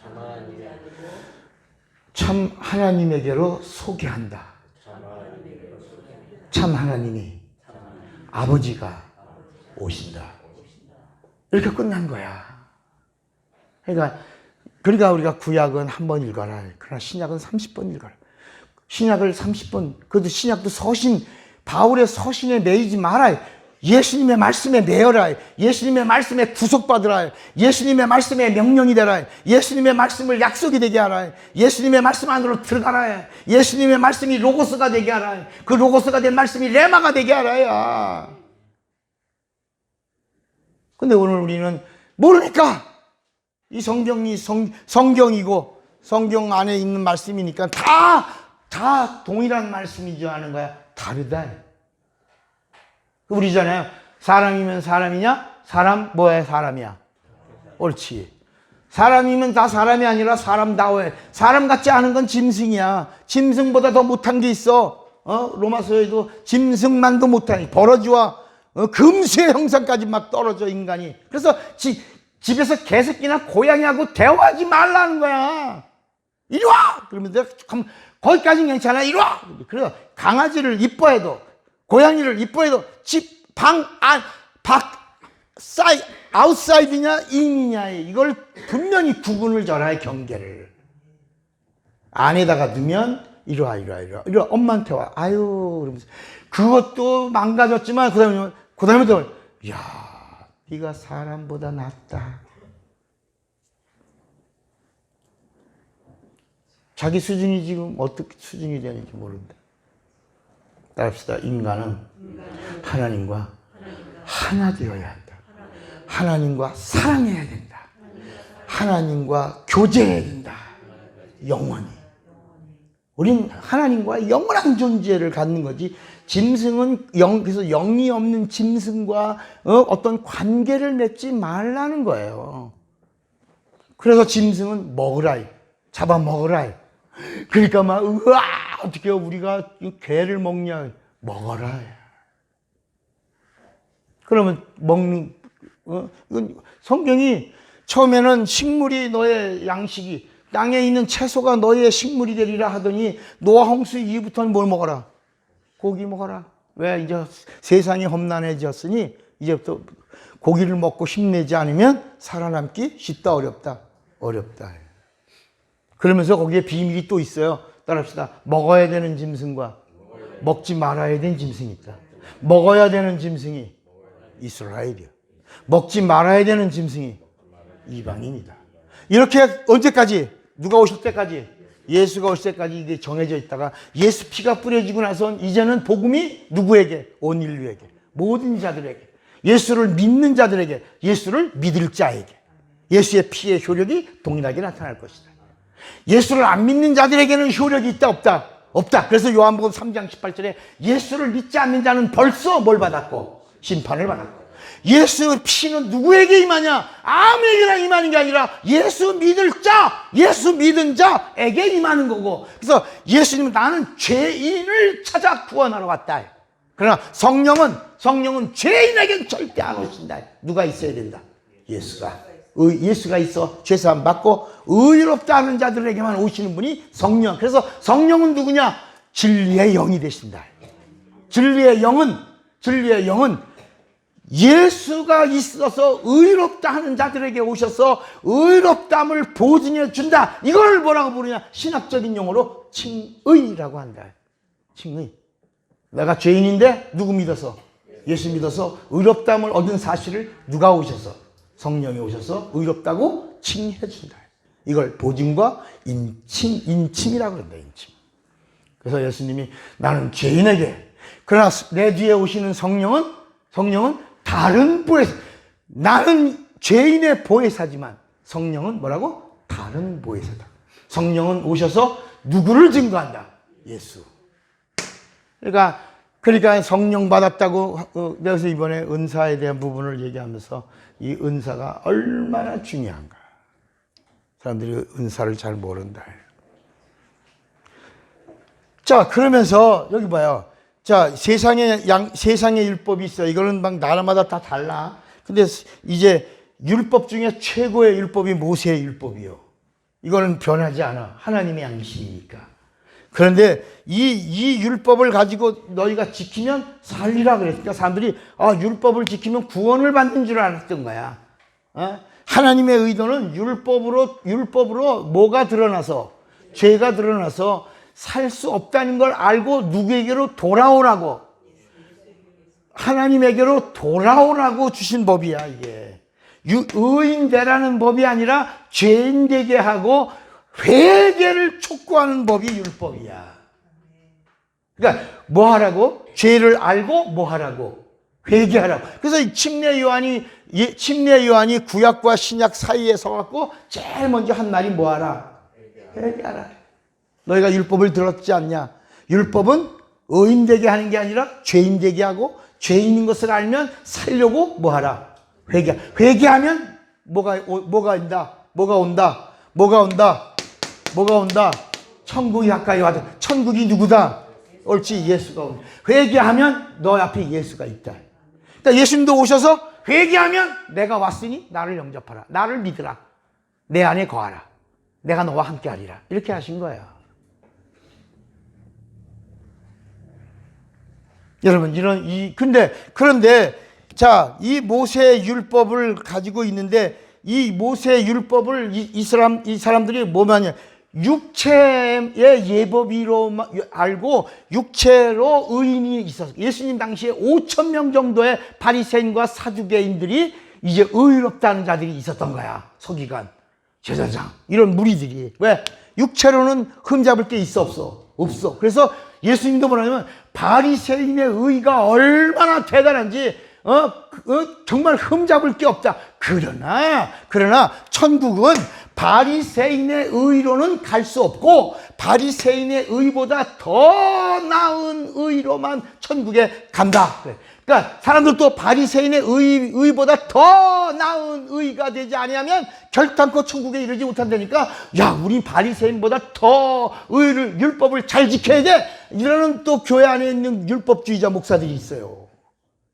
참 하나님에게로 소개한다. 참 하나님이 아버지가 오신다. 이렇게 끝난 거야. 그러니까 우리가 구약은 한 번 읽어라. 그러나 신약은 30번 읽어라. 신약을 30번, 그래도 신약도 서신, 바울의 서신에 매이지 마라. 예수님의 말씀에 매여라. 예수님의 말씀에 구속받으라. 예수님의 말씀에 명령이 되라. 예수님의 말씀을 약속이 되게 하라. 예수님의 말씀 안으로 들어가라. 예수님의 말씀이 로고스가 되게 하라. 그 로고스가 된 말씀이 레마가 되게 하라. 근데 오늘 우리는 모르니까 이 성경이 성경이고 성경 안에 있는 말씀이니까 다 동일한 말씀이지 하는 거야. 다르다. 우리잖아요. 사람이면 사람이냐? 사람 뭐야? 사람이야. 옳지. 사람이면 다 사람이 아니라 사람다워해. 사람 같지 않은 건 짐승이야. 짐승보다 더 못한 게 있어. 로마서에도 짐승만도 못하니 버러지와 금수의 형상까지 막 떨어져 인간이. 그래서 집에서 개새끼나 고양이하고 대화하지 말라는 거야. 이리 와! 그러면 내가 거기까지는 괜찮아. 이리 와! 그래서 강아지를 이뻐해도 고양이를 이뻐해도 집 방 안 아웃사이드냐 인이냐 이걸 분명히 구분을 져라. 경계를 안에다가 넣으면 이리 와 엄마한테 와. 아유 그러면서 그것도 망가졌지만 그다음에 또 야 네가 사람보다 낫다. 자기 수준이 지금 어떻게 수준이 되는지 모른다. 따라합시다. 인간은 하나님과 하나 되어야 한다. 하나님과 사랑해야 된다. 하나님과 교제해야 된다. 영원히. 우린 하나님과 영원한 존재를 갖는 거지. 짐승은 그래서 영이 없는 짐승과 어떤 관계를 맺지 말라는 거예요. 그래서 짐승은 먹으라, 잡아먹으라. 그러니까 막 으아 어떻게 우리가 개를 먹냐, 먹어라. 그러면 먹는 이건 성경이 처음에는 식물이 너의 양식이, 땅에 있는 채소가 너의 식물이 되리라 하더니 노아 홍수 이후부터는 뭘 먹어라? 고기 먹어라. 왜? 이제 세상이 험난해졌으니 이제부터 고기를 먹고 힘내지 않으면 살아남기 쉽다, 어렵다? 어렵다. 그러면서 거기에 비밀이 또 있어요. 따라합시다. 먹어야 되는 짐승과 먹지 말아야 되는 짐승이 있다. 먹어야 되는 짐승이 이스라엘이야. 먹지 말아야 되는 짐승이 이방인이다. 이렇게 언제까지? 누가 오실 때까지? 예수가 오실 때까지 이게 정해져 있다가 예수 피가 뿌려지고 나선 이제는 복음이 누구에게? 온 인류에게, 모든 자들에게, 예수를 믿는 자들에게, 예수를 믿을 자에게 예수의 피의 효력이 동일하게 나타날 것이다. 예수를 안 믿는 자들에게는 효력이 있다, 없다? 없다. 그래서 요한복음 3장 18절에 예수를 믿지 않는 자는 벌써 뭘 받았고? 심판을 받았고. 예수 피는 누구에게 임하냐? 아무에게나 임하는 게 아니라 예수 믿을 자, 예수 믿은 자에게 임하는 거고. 그래서 예수님은 나는 죄인을 찾아 구원하러 왔다. 그러나 성령은 죄인에게는 절대 안 오신다. 누가 있어야 된다? 예수가 있어 죄사함 받고 의롭다 하는 자들에게만 오시는 분이 성령. 그래서 성령은 누구냐? 진리의 영이 되신다. 진리의 영은 예수가 있어서 의롭다 하는 자들에게 오셔서 의롭담을 보증해 준다. 이걸 뭐라고 부르냐? 신학적인 용어로 칭의라고 한다. 칭의. 내가 죄인인데 누구 믿어서? 예수 믿어서 의롭담을 얻은 사실을 누가 오셔서? 성령이 오셔서 의롭다고 칭해 준다. 이걸 보증과 인침이라고 그런다. 인침. 그래서 예수님이 나는 죄인에게, 그러나 내 뒤에 오시는 성령은 다른 보혜사. 나는 죄인의 보혜사지만 성령은 뭐라고? 다른 보혜사다. 성령은 오셔서 누구를 증거한다? 예수. 그러니까 성령 받았다고 그래서 이번에 은사에 대한 부분을 얘기하면서 이 은사가 얼마나 중요한가. 사람들이 은사를 잘 모른다. 자, 그러면서 여기 봐요. 자, 세상의 율법이 있어요. 이거는 막 나라마다 다 달라. 근데 이제 율법 중에 최고의 율법이 모세의 율법이요. 이거는 변하지 않아. 하나님의 양심이니까. 그런데 이 율법을 가지고 너희가 지키면 살리라 그랬으니까 사람들이 율법을 지키면 구원을 받는 줄 알았던 거야. 하나님의 의도는 율법으로 뭐가 드러나서, 죄가 드러나서 살 수 없다는 걸 알고 누구에게로 돌아오라고, 하나님에게로 돌아오라고 주신 법이야. 이게 의인 되라는 법이 아니라 죄인 되게 하고 회개를 촉구하는 법이 율법이야. 그러니까 뭐 하라고? 죄를 알고 뭐 하라고? 회개하라고. 그래서 침례 요한이 구약과 신약 사이에 서갖고 제일 먼저 한 말이 뭐 하라? 회개하라. 너희가 율법을 들었지 않냐? 율법은 의인 되게 하는 게 아니라 죄인 되게 하고, 죄인인 것을 알면 살려고 뭐 하라? 회개하면 뭐가 온다? 천국이 가까이 와서. 천국이 누구다? 옳지, 예수가 온다. 회개하면 너 앞에 예수가 있다. 그러니까 예수님도 오셔서 회개하면 내가 왔으니 나를 영접하라. 나를 믿으라. 내 안에 거하라. 내가 너와 함께 하리라. 이렇게 하신 거예요. 여러분, 그런데, 자, 이 모세의 율법을 가지고 있는데, 이 모세의 율법을 이 사람들이 뭐냐면, 육체의 예법이로 알고, 육체로 의인이 있었어요. 예수님 당시에 5,000명 정도의 바리새인과 사두개인들이 이제 의롭다는 자들이 있었던 거야. 서기관, 제사장, 이런 무리들이. 왜? 육체로는 흠잡을 게 있어 없어? 없어. 그래서 예수님도 뭐냐면 바리새인의 의가 얼마나 대단한지 정말 흠잡을 게 없다. 그러나 천국은 바리새인의 의로는 갈 수 없고 바리새인의 의보다 더 나은 의로만 천국에 간다. 그러니까 사람들도 바리새인의 의보다 더 나은 의가 되지 아니하면 결단코 천국에 이르지 못한다니까, 야, 우리 바리새인보다 더 의를, 율법을 잘 지켜야 돼, 이러는 또 교회 안에 있는 율법주의자 목사들이 있어요.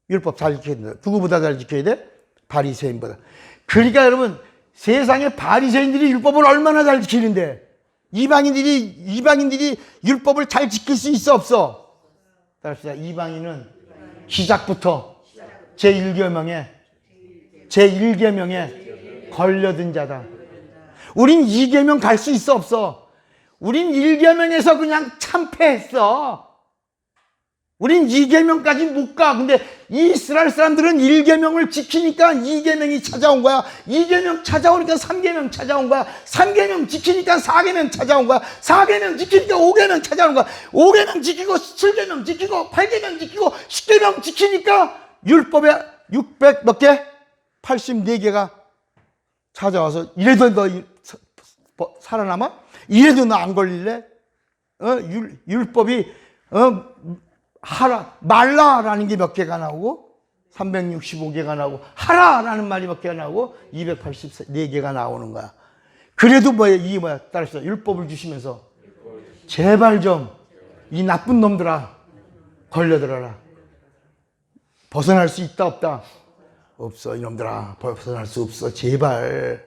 율법 잘 지켜야 된다. 누구보다 잘 지켜야 돼? 바리새인보다. 그러니까 여러분, 세상에 바리새인들이 율법을 얼마나 잘 지키는데 이방인들이 율법을 잘 지킬 수 있어 없어? 따라합시다. 이방인은 시작부터 제1계명에 걸려든 자다. 우린 2계명 갈 수 있어 없어? 우린 1계명에서 그냥 참패했어. 우린 2계명까지 못 가. 근데 이스라엘 사람들은 1계명을 지키니까 2계명이 찾아온 거야. 2계명 찾아오니까 3계명 찾아온 거야. 3계명 지키니까 4계명 찾아온 거야. 4계명 지키니까 5계명 찾아온 거야. 5계명 지키고 7계명 지키고 8계명 지키고 10계명 지키니까 율법에 600 몇 개? 84개가 찾아와서 이래도 너 살아남아? 이래도 너 안 걸릴래? 율법이 말라라는 게 몇 개가 나오고 365개가 나오고 하라라는 말이 몇 개가 나오고 284개가 나오는 거야. 그래도 이게 따라서 율법을 주시면서 제발 좀 이 나쁜 놈들아 걸려들어라. 벗어날 수 있다 없다? 없어. 이놈들아 벗어날 수 없어. 제발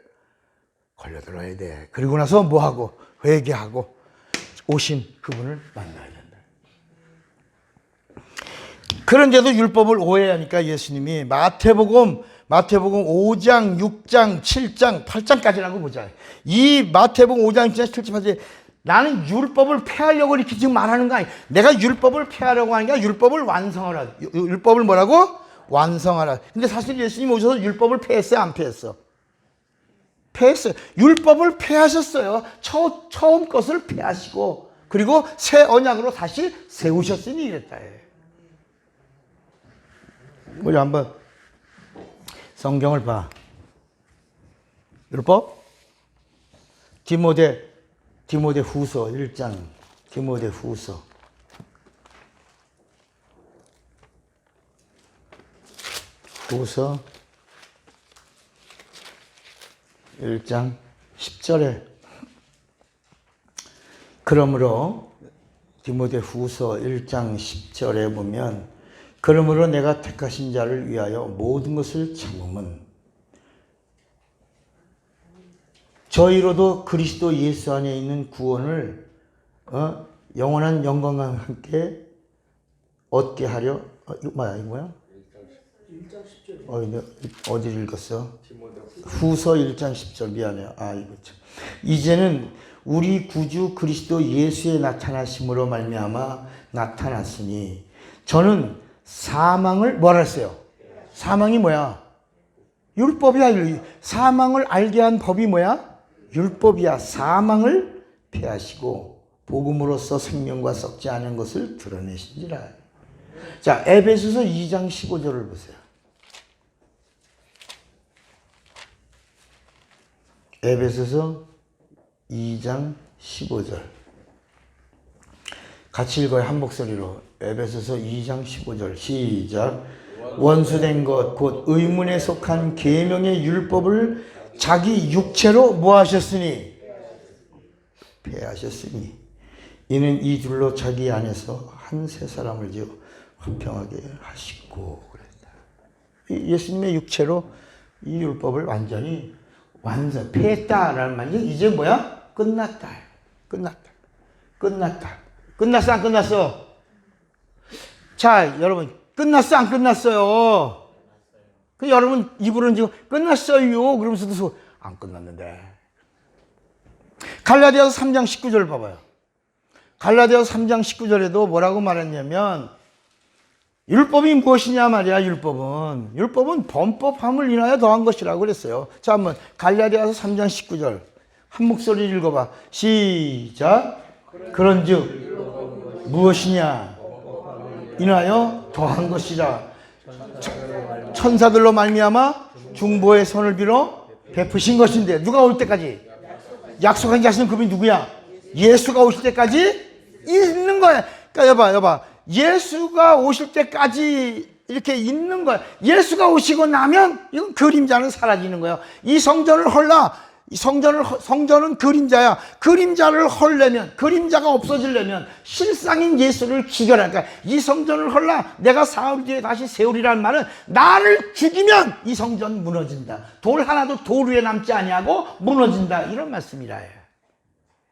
걸려들어야 돼. 그리고 나서 뭐하고? 회개하고 오신 그분을 만나야 된다. 그런데도 율법을 오해하니까 예수님이 마태복음 5장, 6장, 7장, 8장까지라고 보자. 이 마태복음 5장, 6장, 7장, 8장 나는 율법을 폐하려고 이렇게 지금 말하는 거 아니야. 내가 율법을 폐하려고 하는 게 아니라 율법을 완성하라. 율법을 뭐라고? 완성하라. 근데 사실 예수님 오셔서 율법을 폐했어요? 안 폐했어? 폐했어요. 율법을 폐하셨어요. 처음 것을 폐하시고 그리고 새 언약으로 다시 세우셨으니 이랬다. 우리 한번 성경을 봐. 율법? 디모데 후서 1장. 디모데 후서. 후서 1장 10절에 그러므로 디모데 후서 1장 10절에 보면 그러므로 내가 택하신 자를 위하여 모든 것을 참음은 저희로도 그리스도 예수 안에 있는 구원을 영원한 영광과 함께 얻게 하려 이거 뭐야? 1장 10절. 어디를 읽었어? 후서 1장 10절. 미안해요. 이거 참. 이제는 우리 구주 그리스도 예수의 나타나심으로 말미암아 나타났으니 저는 사망을 뭐라 했어요? 사망이 뭐야? 율법이야. 사망을 알게 한 법이 뭐야? 율법이야. 사망을 폐하시고 복음으로써 생명과 썩지 않은 것을 드러내신지라. 자, 에베소서 2장 15절을 보세요. 에베소서 2장 15절. 같이 읽어요. 한 목소리로. 에베소서 2장 15절. 시작. 원수된 것 곧 의문에 속한 계명의 율법을 자기 육체로 뭐 하셨으니? 폐하셨으니 이는 이 둘로 자기 안에서 한 세 사람을 지어 화평하게 하시고 그랬다. 예수님의 육체로 이 율법을 완전히 폐했다라는 말이 이제 뭐야? 끝났다. 끝났어 안 끝났어? 자, 여러분 끝났어 안 끝났어요? 그 여러분 입으로는 지금 끝났어요 그러면서도 안 끝났는데. 갈라디아서 3장 19절 봐봐요. 갈라디아서 3장 19절에도 뭐라고 말했냐면 율법이 무엇이냐 말이야. 율법은 범법함을 인하여 더한 것이라고 그랬어요. 자, 한번 갈라디아서 3장 19절 한 목소리 읽어봐. 시작. 그런즉 무엇이냐 인하여 더한 것이라 천사들로 말미암아 중보의 손을 빌어 베푸신 것인데 누가 올 때까지? 약속한 자신은 그분이 누구야? 예수가 오실 때까지 있는 거야. 그러니까 여봐. 예수가 오실 때까지 이렇게 있는 거야. 예수가 오시고 나면 이건 그림자는 사라지는 거야. 이 성전을 헐라. 성전은 그림자야. 그림자를 헐려면, 그림자가 없어지려면 실상인 예수를 죽여라. 그러니까 이 성전을 헐라. 내가 사흘 뒤에 다시 세우리라는 말은 나를 죽이면 이 성전 무너진다. 돌 하나도 돌 위에 남지 아니하고 무너진다. 이런 말씀이라 해요.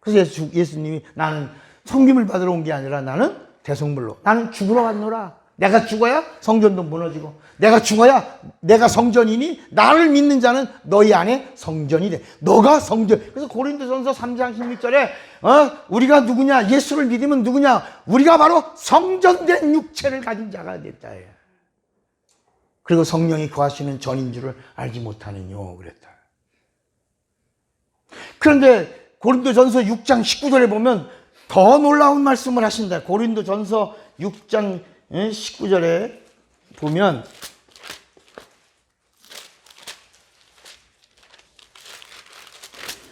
그래서 예수님이 나는 성김을 받으러 온 게 아니라 나는 대성물로 나는 죽으러 왔노라. 내가 죽어야 성전도 무너지고 내가 죽어야 내가 성전이니 나를 믿는 자는 너희 안에 성전이 돼. 너가 성전. 그래서 고린도전서 3장 16절에 우리가 누구냐? 예수를 믿으면 누구냐? 우리가 바로 성전된 육체를 가진 자가 됐다. 그리고 성령이 거하시는 전인 줄을 알지 못하느뇨 그랬다. 그런데 고린도전서 6장 19절에 보면 더 놀라운 말씀을 하신다. 고린도전서 6장 19절에 보면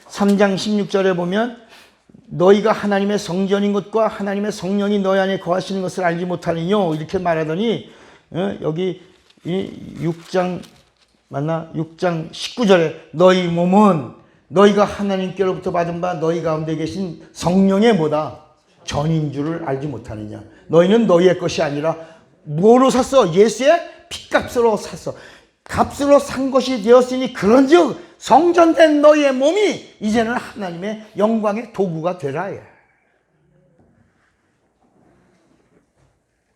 (3장 16절에) 보면 너희가 하나님의 성전인 것과 하나님의 성령이 너희 안에 거하시는 것을 알지 못하느뇨 이렇게 말하더니 여기 6장 19절에 너희 몸은 너희가 하나님께로부터 받은 바 너희 가운데 계신 성령의 뭐다? 전인 줄을 알지 못하느냐. 너희는 너희의 것이 아니라 뭐로 샀어? 예수의 피값으로 샀어. 값으로 산 것이 되었으니 그런즉 성전된 너희의 몸이 이제는 하나님의 영광의 도구가 되라.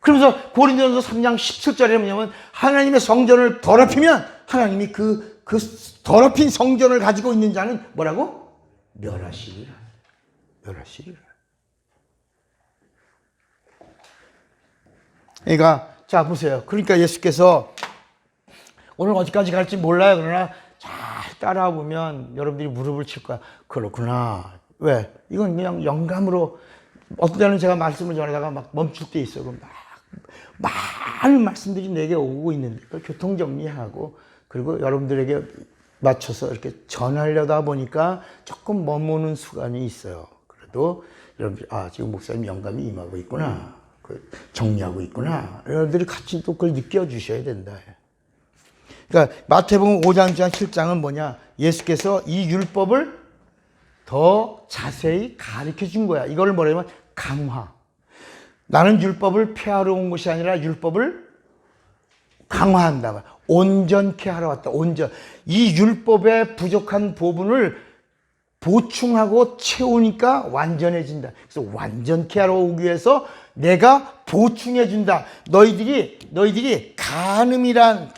그러면서 고린도전서 3장 17절에 뭐냐면 하나님의 성전을 더럽히면 하나님이 그 더럽힌 성전을 가지고 있는 자는 뭐라고? 멸하시리라. 그러니까 자 보세요. 그러니까 예수께서 오늘 어디까지 갈지 몰라요. 그러나 잘 따라와 보면 여러분들이 무릎을 칠 거야. 그렇구나. 왜? 이건 그냥 영감으로 어떤 때는 제가 말씀을 전하다가 막 멈출 때 있어요. 그럼 막 많은 말씀들이 내게 오고 있는데 그걸 교통 정리하고 그리고 여러분들에게 맞춰서 이렇게 전하려다 보니까 조금 머무는 순간이 있어요. 그래도 여러분들 지금 목사님 영감이 임하고 있구나. 정리하고 있구나. 여러분들이 같이 또 그걸 느껴주셔야 된다. 그러니까 마태복음 5장, 6장, 7장은 뭐냐? 예수께서 이 율법을 더 자세히 가르쳐 준 거야. 이걸 뭐냐면 강화. 나는 율법을 폐하러 온 것이 아니라 율법을 강화한다. 온전케 하러 왔다. 온전. 이 율법의 부족한 부분을 보충하고 채우니까 완전해진다. 그래서 완전케 하러 오기 위해서 내가 보충해준다. 너희들이 간음이란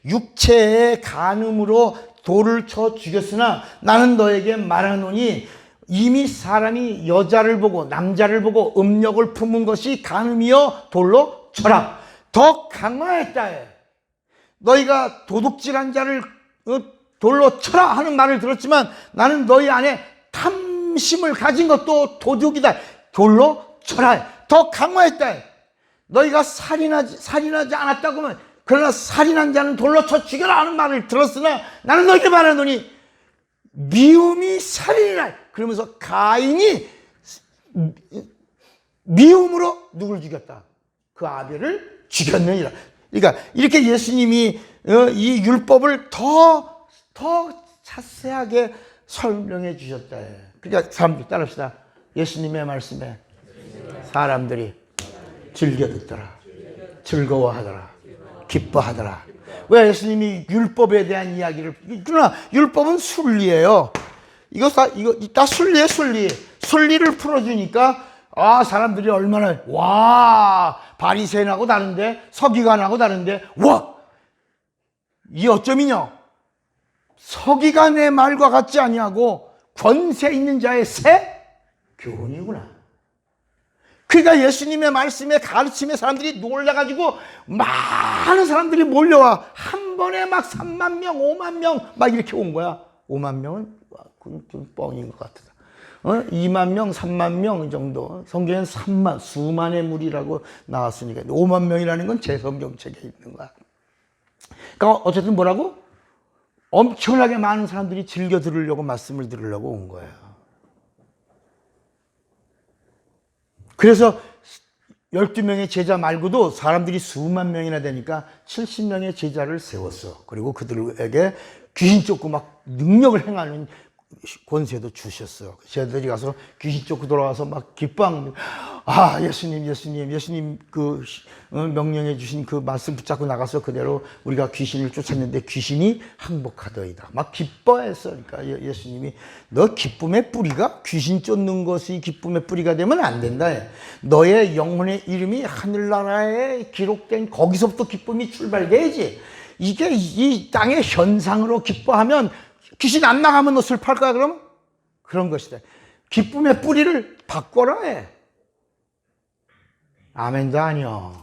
육체의 간음으로 돌을 쳐 죽였으나 나는 너에게 말하노니 이미 사람이 여자를 보고 남자를 보고 음욕을 품은 것이 간음이여 돌로 쳐라. 더 강화했다. 너희가 도둑질한 자를 돌로 쳐라 하는 말을 들었지만 나는 너희 안에 탐심을 가진 것도 도둑이다. 돌로 쳐라. 더 강화했다. 너희가 살인하지 않았다고 하면 그러나 살인한 자는 돌로 쳐 죽여라 하는 말을 들었으나 나는 너희에게 말하노니 미움이 살인이라. 그러면서 가인이 미움으로 누굴 죽였다? 그 아벨을 죽였느니라. 그러니까 이렇게 예수님이 이 율법을 더 자세하게 설명해 주셨다. 그러니까 사람들 따라합시다. 예수님의 말씀에 사람들이 즐겨 듣더라. 즐거워하더라. 기뻐하더라. 왜? 예수님이 율법에 대한 이야기를, 그러나 율법은 순리예요. 이거 다 순리예요, 순리. 순리를 풀어주니까 사람들이 얼마나 바리새인하고 다른데, 서기관하고 다른데, 이 어쩌미냐? 서기관의 말과 같지 아니하고 권세 있는 자의 새 교훈이구나. 그러니까 예수님의 말씀에 가르침에 사람들이 놀라가지고 많은 사람들이 몰려와. 한 번에 막 3만 명, 5만 명 막 이렇게 온 거야. 5만 명은 그건 좀 뻥인 것 같다. 2만 명, 3만 명 정도. 성경에는 3만, 수만의 무리라고 나왔으니까 5만 명이라는 건 제 성경책에 있는 거야. 그러니까 어쨌든 뭐라고? 엄청나게 많은 사람들이 즐겨 들으려고 말씀을 들으려고 온 거예요. 그래서 12명의 제자 말고도 사람들이 수만 명이나 되니까 70명의 제자를 세웠어. 그리고 그들에게 귀신 쫓고 막 능력을 행하는 권세도 주셨어요. 제자들이 가서 귀신 쫓고 돌아와서 막 기뻐하는, 아, 예수님 그 명령해 주신 그 말씀 붙잡고 나가서 그대로 우리가 귀신을 쫓았는데 귀신이 항복하더이다. 막 기뻐했어. 그러니까 예수님이 너 기쁨의 뿌리가 귀신 쫓는 것이 기쁨의 뿌리가 되면 안 된다. 너의 영혼의 이름이 하늘나라에 기록된 거기서부터 기쁨이 출발돼야지. 이게 이 땅의 현상으로 기뻐하면 귀신 안 나가면 너 슬퍼할 거야, 그럼? 그런 것이다. 기쁨의 뿌리를 바꿔라 해. 아멘도 아니요.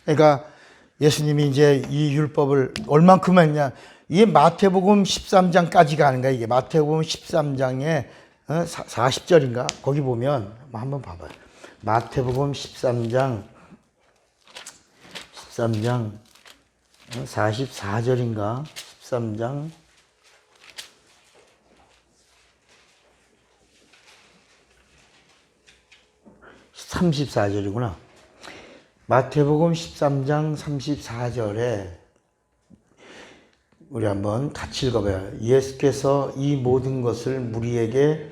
그러니까 예수님이 이제 이 율법을 얼만큼 했냐. 이게 마태복음 13장까지 가는 거야. 이게 마태복음 13장에 40절인가? 거기 보면 한번 봐봐요. 마태복음 13장 44절인가? 13장 34절이구나. 마태복음 13장 34절에 우리 한번 같이 읽어봐요. 예수께서 이 모든 것을 무리에게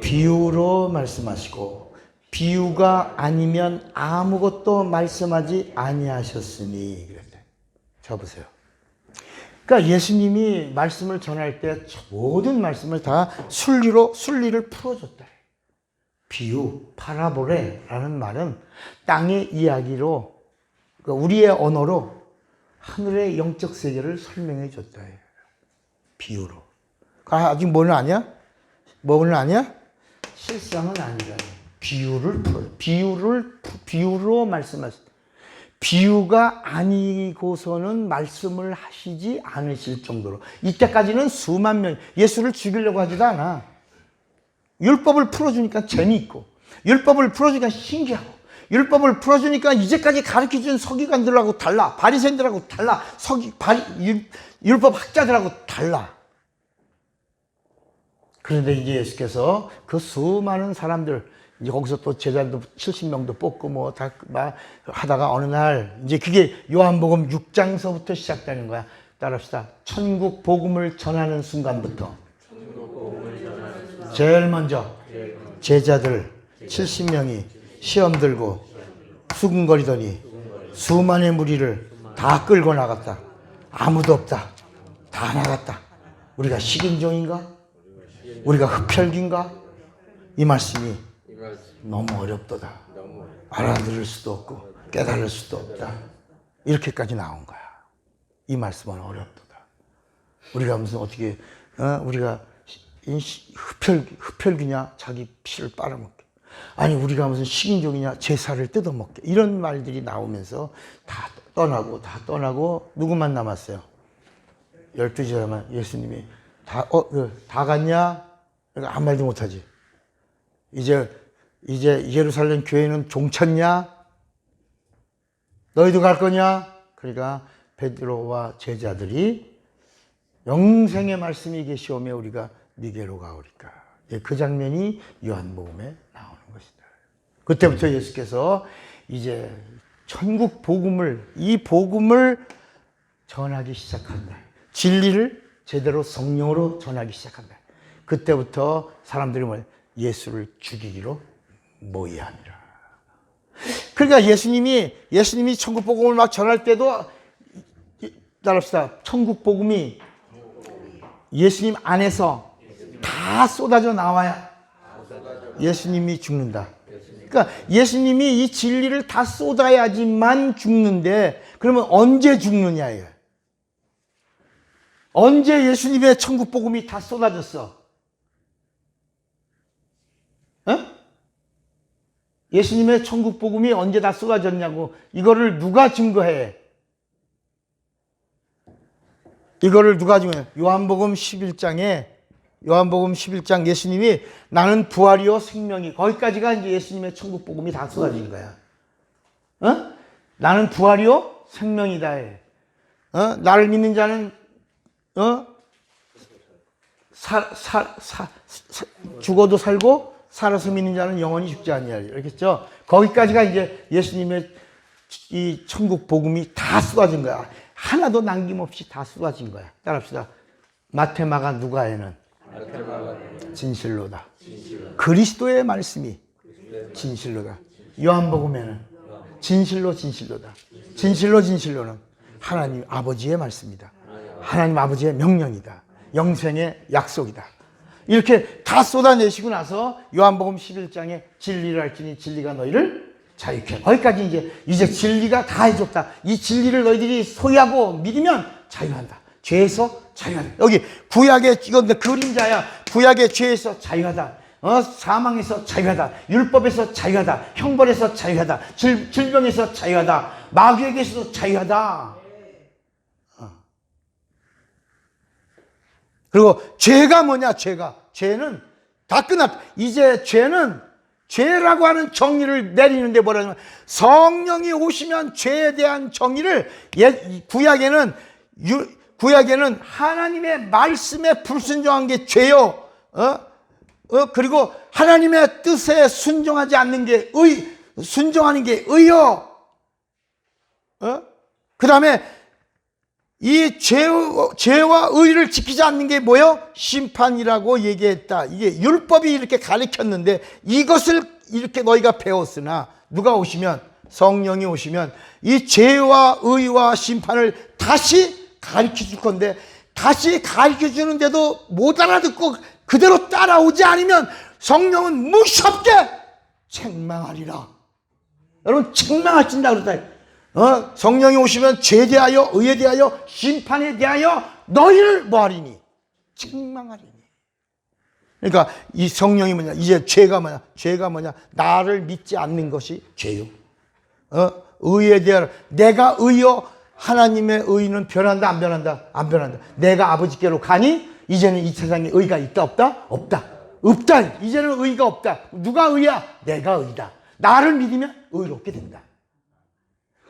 비유로 말씀하시고 비유가 아니면 아무것도 말씀하지 아니하셨으니 그랬대. 자 보세요. 그러니까 예수님이 말씀을 전할 때 모든 말씀을 다 순리를 풀어줬다. 비유, 파라보레라는 말은 땅의 이야기로, 그러니까 우리의 언어로 하늘의 영적 세계를 설명해 줬다. 비유로. 아직 뭐는 아니야? 뭐는 아니야? 실상은 아니라. 비유로 말씀하셨다. 비유가 아니고서는 말씀을 하시지 않으실 정도로. 이때까지는 수만 명, 예수를 죽이려고 하지도 않아. 율법을 풀어주니까 재미있고, 율법을 풀어주니까 신기하고, 율법을 풀어주니까 이제까지 가르쳐준 서기관들하고 달라. 바리새인들하고 달라. 율법 학자들하고 달라. 그런데 이제 예수께서 그 수많은 사람들, 이제 거기서 또 제자들도 70명도 뽑고 뭐 다 하다가 어느 날 이제 그게 요한복음 6장서부터 시작되는 거야. 따라합시다. 천국 복음을 전하는 순간부터 제일 먼저 제자들 70명이 시험 들고 수근거리더니 수만의 무리를 다 끌고 나갔다. 아무도 없다. 다 나갔다. 우리가 식인종인가? 우리가 흡혈귀인가? 이 말씀이 너무 어렵도다. 알아들을 수도 없고 깨달을 수도 없다. 이렇게까지 나온 거야. 이 어렵도다. 우리가 무슨 어떻게 우리가 흡혈귀냐? 자기 피를 빨아먹게. 아니 우리가 무슨 식인종이냐? 제사를 뜯어먹게. 이런 말들이 나오면서 다 떠나고 누구만 남았어요? 12제자만. 예수님이 다 갔냐? 아무 말도 못하지. 이제 예루살렘 교회는 종쳤냐? 너희도 갈 거냐? 그러니까 베드로와 제자들이 영생의 말씀이 계시오며 우리가 네게로 가오리까. 그 장면이 요한복음에 나오는 것이다. 그때부터 예수께서 이제 천국 복음을, 이 복음을 전하기 시작한다. 진리를 제대로 성령으로 전하기 시작한다. 그때부터 사람들이 예수를 죽이기로 모의합니다. 그러니까 예수님이 천국 복음을 막 전할 때도 따라합시다. 천국 복음이 예수님 안에서 다 쏟아져 나와야 예수님이 죽는다. 그러니까 예수님이 이 진리를 다 쏟아야지만 죽는데, 그러면 언제 죽느냐예요. 언제 예수님의 천국 복음이 다 쏟아졌어? 예수님의 천국 복음이 언제 다 쏟아졌냐고. 이거를 누가 증거해? 이거를 누가 증거해? 요한복음 11장 예수님이 나는 부활이요 생명이, 거기까지가 이제 예수님의 천국 복음이 다 쏟아진 거야. 나는 부활이요 생명이다 해. 나를 믿는 자는 죽어도 살고 살아서 믿는 자는 영원히 죽지 아니하리라. 이렇겠죠? 거기까지가 이제 예수님의 이 천국 복음이 다 쏟아진 거야. 하나도 남김없이 다 쏟아진 거야. 따라합시다. 마태, 마가, 누가에는 진실로다. 그리스도의 말씀이 진실로다. 요한복음에는 진실로다. 진실로는 하나님 아버지의 말씀이다. 하나님 아버지의 명령이다. 영생의 약속이다. 이렇게 다 쏟아내시고 나서 요한복음 11장에 진리를 알지니 진리가 너희를 자유케. 거기까지 이제 진리가 다 해줬다. 이 진리를 너희들이 소유하고 믿으면 자유한다. 죄에서 자유하다. 여기 구약의 이건 그림자야. 구약의 죄에서 자유하다. 사망에서 자유하다. 율법에서 자유하다. 형벌에서 자유하다. 질병에서 자유하다. 마귀에게서도 자유하다. 그리고 죄가 뭐냐? 죄는 다 끝났다. 이제 죄라고 하는 정의를 내리는데 뭐라냐면, 성령이 오시면 죄에 대한 정의를, 구약에는 하나님의 말씀에 불순종한 게 죄요. 그리고 하나님의 뜻에 순종하지 않는 게 순종하는 게 의요. 그 다음에 이 죄와 의를 지키지 않는 게 뭐요? 심판이라고 얘기했다. 이게 율법이 이렇게 가르쳤는데, 이것을 이렇게 너희가 배웠으나 누가 오시면, 성령이 오시면 이 죄와 의와 심판을 다시 가르쳐 줄 건데, 다시 가르쳐 주는데도 못 알아듣고 그대로 따라오지 않으면 성령은 무섭게 책망하리라. 여러분, 책망하신다 그러다. 성령이 오시면 죄에 대하여, 의에 대하여, 심판에 대하여 너희를 뭐하리니? 책망하리니. 그러니까 이 성령이 뭐냐? 이제 죄가 뭐냐? 나를 믿지 않는 것이 죄요. 의에 대하여, 내가 의요. 하나님의 의는 변한다, 안 변한다? 안 변한다. 내가 아버지께로 가니 이제는 이 세상에 의가 있다, 없다? 없다. 이제는 의가 없다. 누가 의야? 내가 의다. 나를 믿으면 의롭게 된다.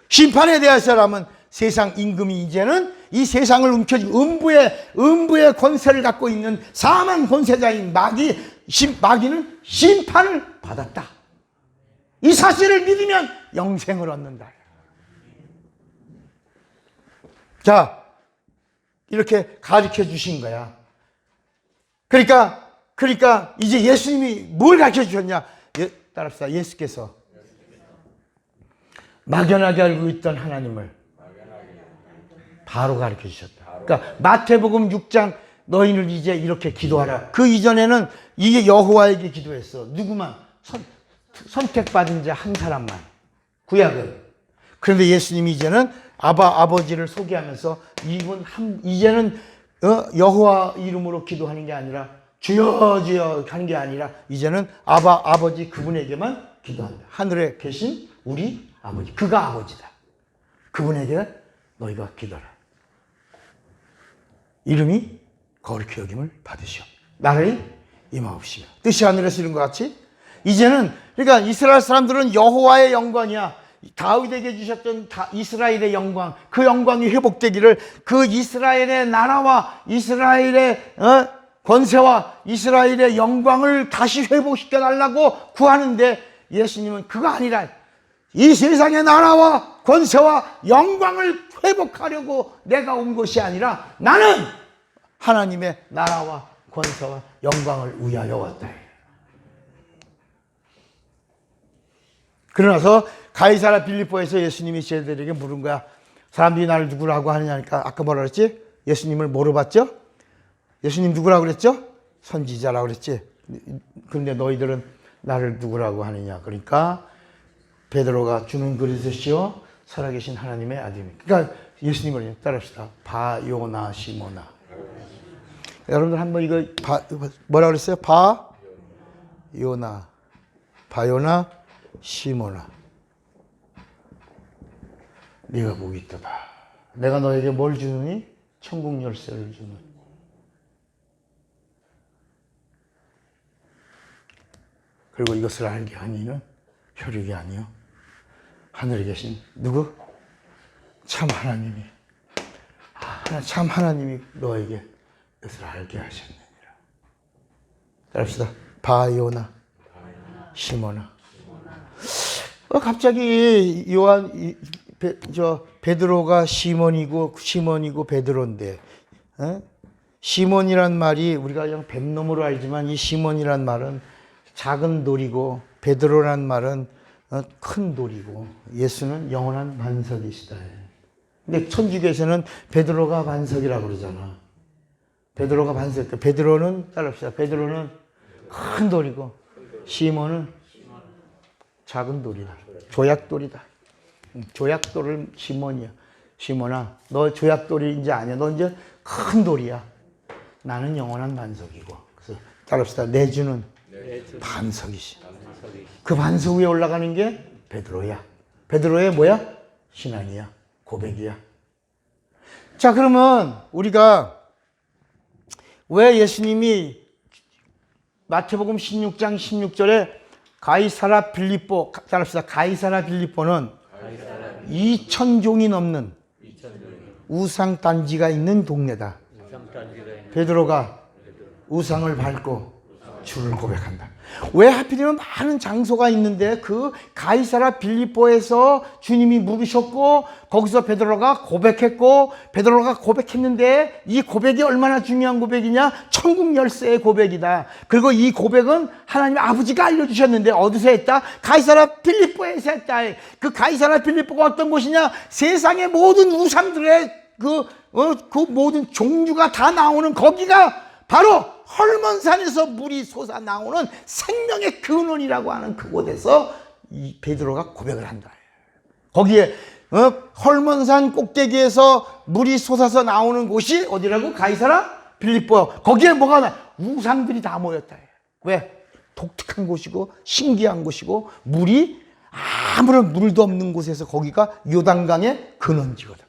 심판에 대한 사람은 세상 임금이 이제는 이 세상을 움켜쥐고 음부의 권세를 갖고 있는 사망 권세자인 마귀는 심판을 받았다. 이 사실을 믿으면 영생을 얻는다. 자, 이렇게 가르쳐 주신 거야. 그러니까 이제 예수님이 뭘 가르쳐 주셨냐? 따라합시다. 예수께서 막연하게 알고 있던 하나님을 바로 가르쳐 주셨다. 그러니까 마태복음 6장 너희는 이제 이렇게 기도하라. 그 이전에는 이게 여호와에게 기도했어. 누구만? 선택받은 자 한 사람만. 구약은. 그런데 예수님이 이제는 아버지를 소개하면서 이제는 여호와 이름으로 기도하는 게 아니라 주여 하는 게 아니라 이제는 아버지 그분에게만 기도한다. 하늘에 계신 우리 아버지, 그가 아버지다. 그분에게 너희가 기도하라. 이름이 거룩히 여김을 받으시오. 나라의 임하옵시며 뜻이 하늘에서 이룬 것 같이 이제는, 그러니까 이스라엘 사람들은 여호와의 영광이야. 다윗에게 주셨던 이스라엘의 영광, 그 영광이 회복되기를, 그 이스라엘의 나라와 이스라엘의 권세와 이스라엘의 영광을 다시 회복시켜 달라고 구하는데, 예수님은 그거 아니라 이 세상의 나라와 권세와 영광을 회복하려고 내가 온 것이 아니라 나는 하나님의 나라와 권세와 영광을 위하여 왔다. 그러나서 가이사랴 빌립보에서 예수님이 제자들에게 물은 거야. 사람들이 나를 누구라고 하느냐니까, 아까 뭐라 그랬지? 예수님을 뭐로 봤죠? 예수님 누구라고 그랬죠? 선지자라고 그랬지. 그런데 너희들은 나를 누구라고 하느냐? 그러니까 베드로가 주는 그리스도시요 살아계신 하나님의 아들입니다. 그러니까 예수님을 따라합시다. 바요나 시모나. 여러분들 한번 이거 뭐라 그랬어요? 바요나 시몬아, 네가 복이 있다. 봐. 내가 너에게 뭘 주느니? 천국 열쇠를 주느니. 그리고 이것을 알게 하니는 혈육이 아니요 하늘에 계신 누구? 참 하나님이. 참 하나님이 너에게 이것을 알게 하셨느니라. 따라합시다. 바요나 시몬아. 갑자기 베드로가 시몬이고 베드로인데, 시몬이란 말이 우리가 그냥 뱀놈으로 알지만 이 시몬이란 말은 작은 돌이고 베드로란 말은 큰 돌이고 예수는 영원한 반석이시다. 근데 천주교에서는 베드로가 반석이라고 그러잖아. 베드로가 반석. 베드로는 따라합시다. 베드로는 큰 돌이고 시몬은 작은 돌이다. 조약돌이다. 조약돌은 시몬이야. 시몬아, 너 조약돌이 이제 아니야. 너 이제 큰 돌이야. 나는 영원한 반석이고. 그래서 따라합시다. 내 주는 반석이시. 그 반석 위에 올라가는 게 베드로야. 베드로의 뭐야? 신앙이야. 고백이야. 자, 그러면 우리가 왜 예수님이 마태복음 16장 16절에 가이사라 빌립보, 따라합시다. 가이사라 빌립보는 2,000종이 넘는 우상 단지가 있는 동네다. 베드로가 우상을 밟고 주를 고백한다. 왜 하필이면 많은 장소가 있는데 그 가이사라 빌립보에서 주님이 묵으셨고 거기서 베드로가 고백했고 베드로가 고백했는데 이 고백이 얼마나 중요한 고백이냐? 천국 열쇠의 고백이다. 그리고 이 고백은 하나님 아버지가 알려주셨는데 어디서 했다? 가이사라 빌립보에서 했다. 그 가이사라 빌립보가 어떤 곳이냐? 세상의 모든 우상들의 그 모든 종류가 다 나오는 거기가 바로 헐몬산에서 물이 솟아 나오는 생명의 근원이라고 하는 그곳에서 이 베드로가 고백을 한다. 거기에 헐몬산 꼭대기에서 물이 솟아서 나오는 곳이 어디라고? 가이사라 빌립보. 거기에 뭐가 나? 우상들이 다 모였다. 왜? 독특한 곳이고 신기한 곳이고 물이 아무런 물도 없는 곳에서 거기가 요단강의 근원지거든.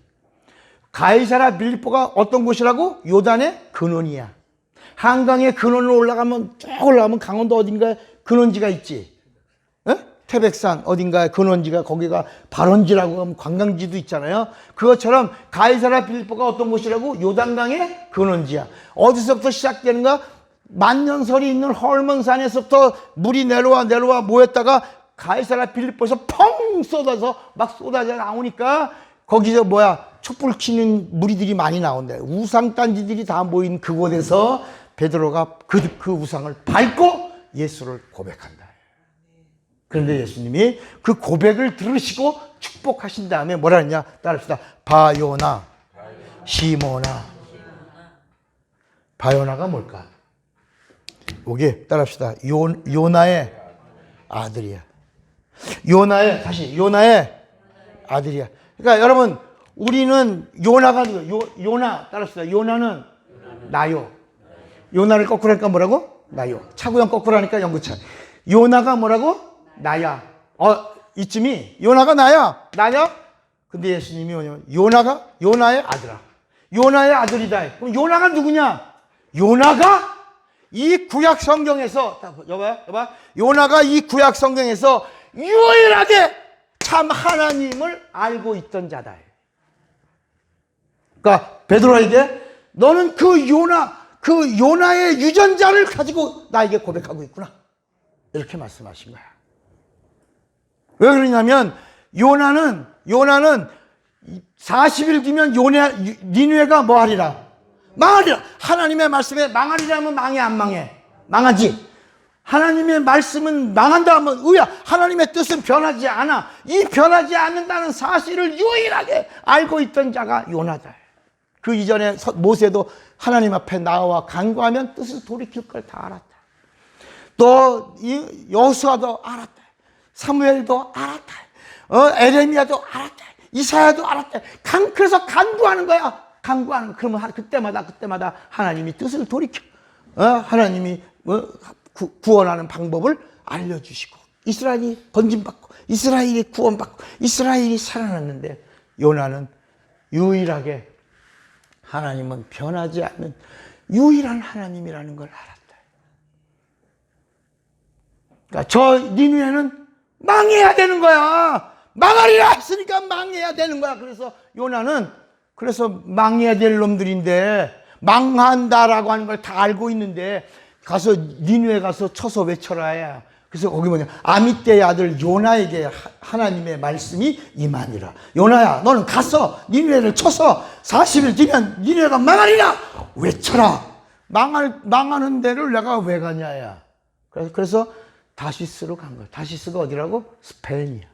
가이사라 빌립보가 어떤 곳이라고? 요단의 근원이야. 한강의 근원을 올라가면 쭉 올라가면 강원도 어딘가에 근원지가 있지. 태백산 어딘가에 근원지가 거기가 발원지라고 하면 관광지도 있잖아요. 그것처럼 가이사라 빌립보가 어떤 곳이라고? 요단강의 근원지야. 어디서부터 시작되는가? 만년설이 있는 헐몬산에서부터 물이 내려와 모였다가 가이사라 빌립보에서 펑 쏟아서 막 쏟아져 나오니까 거기서 촛불 켜는 무리들이 많이 나온다. 우상단지들이 다 모인 그곳에서 베드로가 그 우상을 밟고 예수를 고백한다. 그런데 예수님이 그 고백을 들으시고 축복하신 다음에 뭐라 했냐? 따라합시다. 바요나 시모나. 바요나가 뭘까? 여기 따라합시다. 요나의 아들이야. 요나의 아들이야. 그러니까 여러분, 우리는 요나 따라합시다. 요나는 나요. 요나를 거꾸로 하니까 뭐라고? 나요. 차구형 거꾸로 하니까 영구차. 요나가 뭐라고? 나야. 이쯤이 요나가 나야. 근데 예수님이 뭐냐면 요나가 요나의 아들아. 요나의 아들이다. 그럼 요나가 누구냐? 요나가 이 구약 성경에서 여봐. 요나가 이 구약 성경에서 유일하게 참 하나님을 알고 있던 자다. 그러니까 베드로에게 너는 그 요나의 유전자를 가지고 나에게 고백하고 있구나. 이렇게 말씀하신 거야. 왜 그러냐면 요나는 40일 뒤면 니느웨가 뭐 하리라? 망하리라. 하나님의 말씀에 망하리라 하면 망해 안 망해? 망하지. 하나님의 말씀은 망한다 하면 의야. 하나님의 뜻은 변하지 않아. 이 변하지 않는다는 사실을 유일하게 알고 있던 자가 요나다. 그 이전에 모세도 하나님 앞에 나와 간구하면 뜻을 돌이킬 걸 다 알았다. 또 여호수아도 알았다. 사무엘도 알았다. 에레미야도 알았다. 이사야도 알았다. 그래서 간구하는 거야. 그러면 그때마다 하나님이 뜻을 돌이켜. 하나님이 구원하는 방법을 알려주시고 이스라엘이 건짐받고 이스라엘이 구원받고 이스라엘이 살아났는데 요나는 유일하게 하나님은 변하지 않는 유일한 하나님이라는 걸 알았다. 그러니까 저 니느웨는 망해야 되는 거야. 망하리라 했으니까 망해야 되는 거야. 그래서 요나는 망해야 될 놈들인데 망한다라고 하는 걸 다 알고 있는데 가서 니느웨 가서 쳐서 외쳐라야. 그래서 거기 뭐냐, 아미떼의 아들 요나에게 하나님의 말씀이 임하니라. 요나야, 너는 가서 니느웨를 쳐서 40일 뒤면 니느웨가 망하리라 외쳐라. 망하는 데를 내가 왜 가냐야. 그래서 다시스로 간 거야. 다시스가 어디라고? 스페인이야.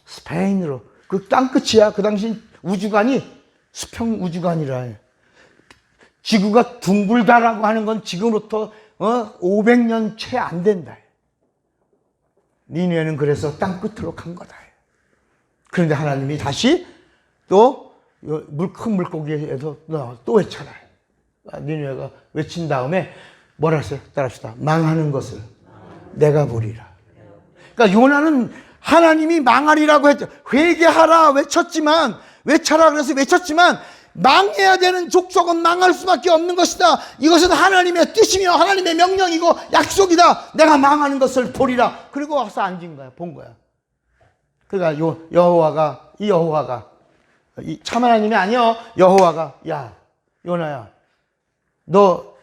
스페인으로. 그 땅끝이야. 그 당시 우주관이 수평 우주관이라. 지구가 둥글다라고 하는 건 지금부터 500년 채 안 된다. 니느웨는 그래서 땅끝으로 간 거다. 그런데 하나님이 다시 또 큰 물고기에서 또 외쳐라. 니느웨가 외친 다음에 뭐라 했어요? 따라합시다. 망하는 것을 내가 보리라. 그러니까 요나는 하나님이 망하리라고 했죠. 회개하라 외쳐라 그래서 외쳤지만 망해야 되는 족속은 망할 수밖에 없는 것이다. 이것은 하나님의 뜻이며 하나님의 명령이고 약속이다. 내가 망하는 것을 보리라. 그리고 와서 앉은 거야. 본 거야. 그러니까 여호와가 참 하나님이 아니요. 여호와가 야 요나야 너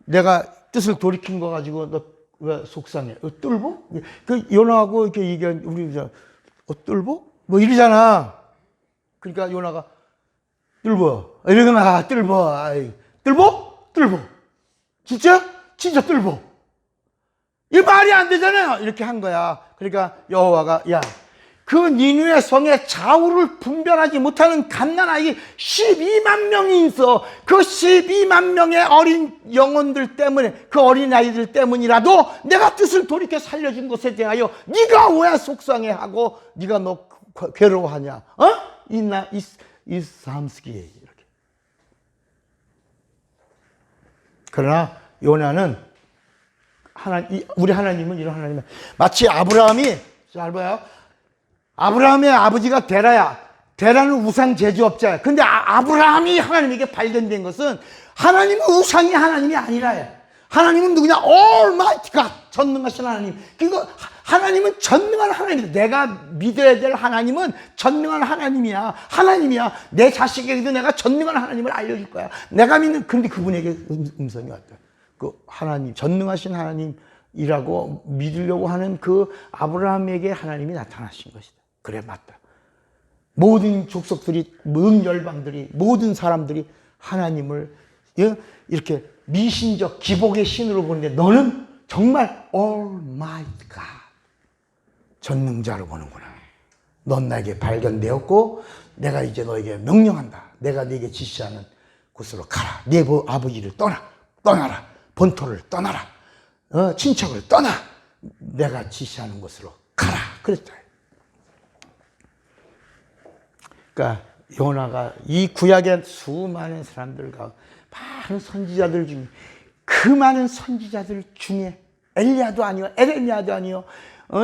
내가 뜻을 돌이킨 거 가지고 너 왜 속상해? 뜰보? 그 요나하고 이렇게 얘기한 우리 뜰보? 뭐 이러잖아. 그러니까 요나가 뜰보. 이러면 뜰보. 뜰보? 진짜 뜰보. 이 말이 안 되잖아요. 이렇게 한 거야. 그러니까 여호와가 야, 그 니느웨 성에 좌우를 분별하지 못하는 갓난아이 12만 명이 있어. 그 12만 명의 어린 영혼들 때문에, 그 어린아이들 때문이라도 내가 뜻을 돌이켜 살려준 것에 대하여 네가 왜 속상해하고 네가 너 괴로워하냐? 이 삼스기에 이렇게. 그러나 요나는 우리 하나님은 이런 하나님은 마치 아브라함이 잘 봐요. 아브라함의 아버지가 데라야. 데라는 우상 제조업자야. 근데 아브라함이 하나님에게 발견된 것은 하나님은 우상이 하나님이 아니라 하나님은 누구냐? Almighty God. 전능하신 하나님. 그리고 하나님은 전능한 하나님이다. 내가 믿어야 될 하나님은 전능한 하나님이야. 하나님이야. 내 자식에게도 내가 전능한 하나님을 알려줄 거야. 내가 믿는, 근데 그분에게 음성이 왔다. 그 하나님, 전능하신 하나님이라고 믿으려고 하는 그 아브라함에게 하나님이 나타나신 것이다. 그래, 맞다. 모든 족속들이, 모든 열방들이, 모든 사람들이 하나님을 이렇게 미신적 기복의 신으로 보는데 너는 정말 Almighty God, 전능자로 보는구나. 넌 나에게 발견되었고 내가 이제 너에게 명령한다. 내가 네게 지시하는 곳으로 가라. 네 아버지를 떠나라. 본토를 떠나라. 친척을 떠나. 내가 지시하는 곳으로 가라. 그랬다. 그러니까 요나가 이 구약의 수많은 사람들과 많은 선지자들 중에, 그 많은 선지자들 중에 엘리야도 아니요, 에레미야도 아니요,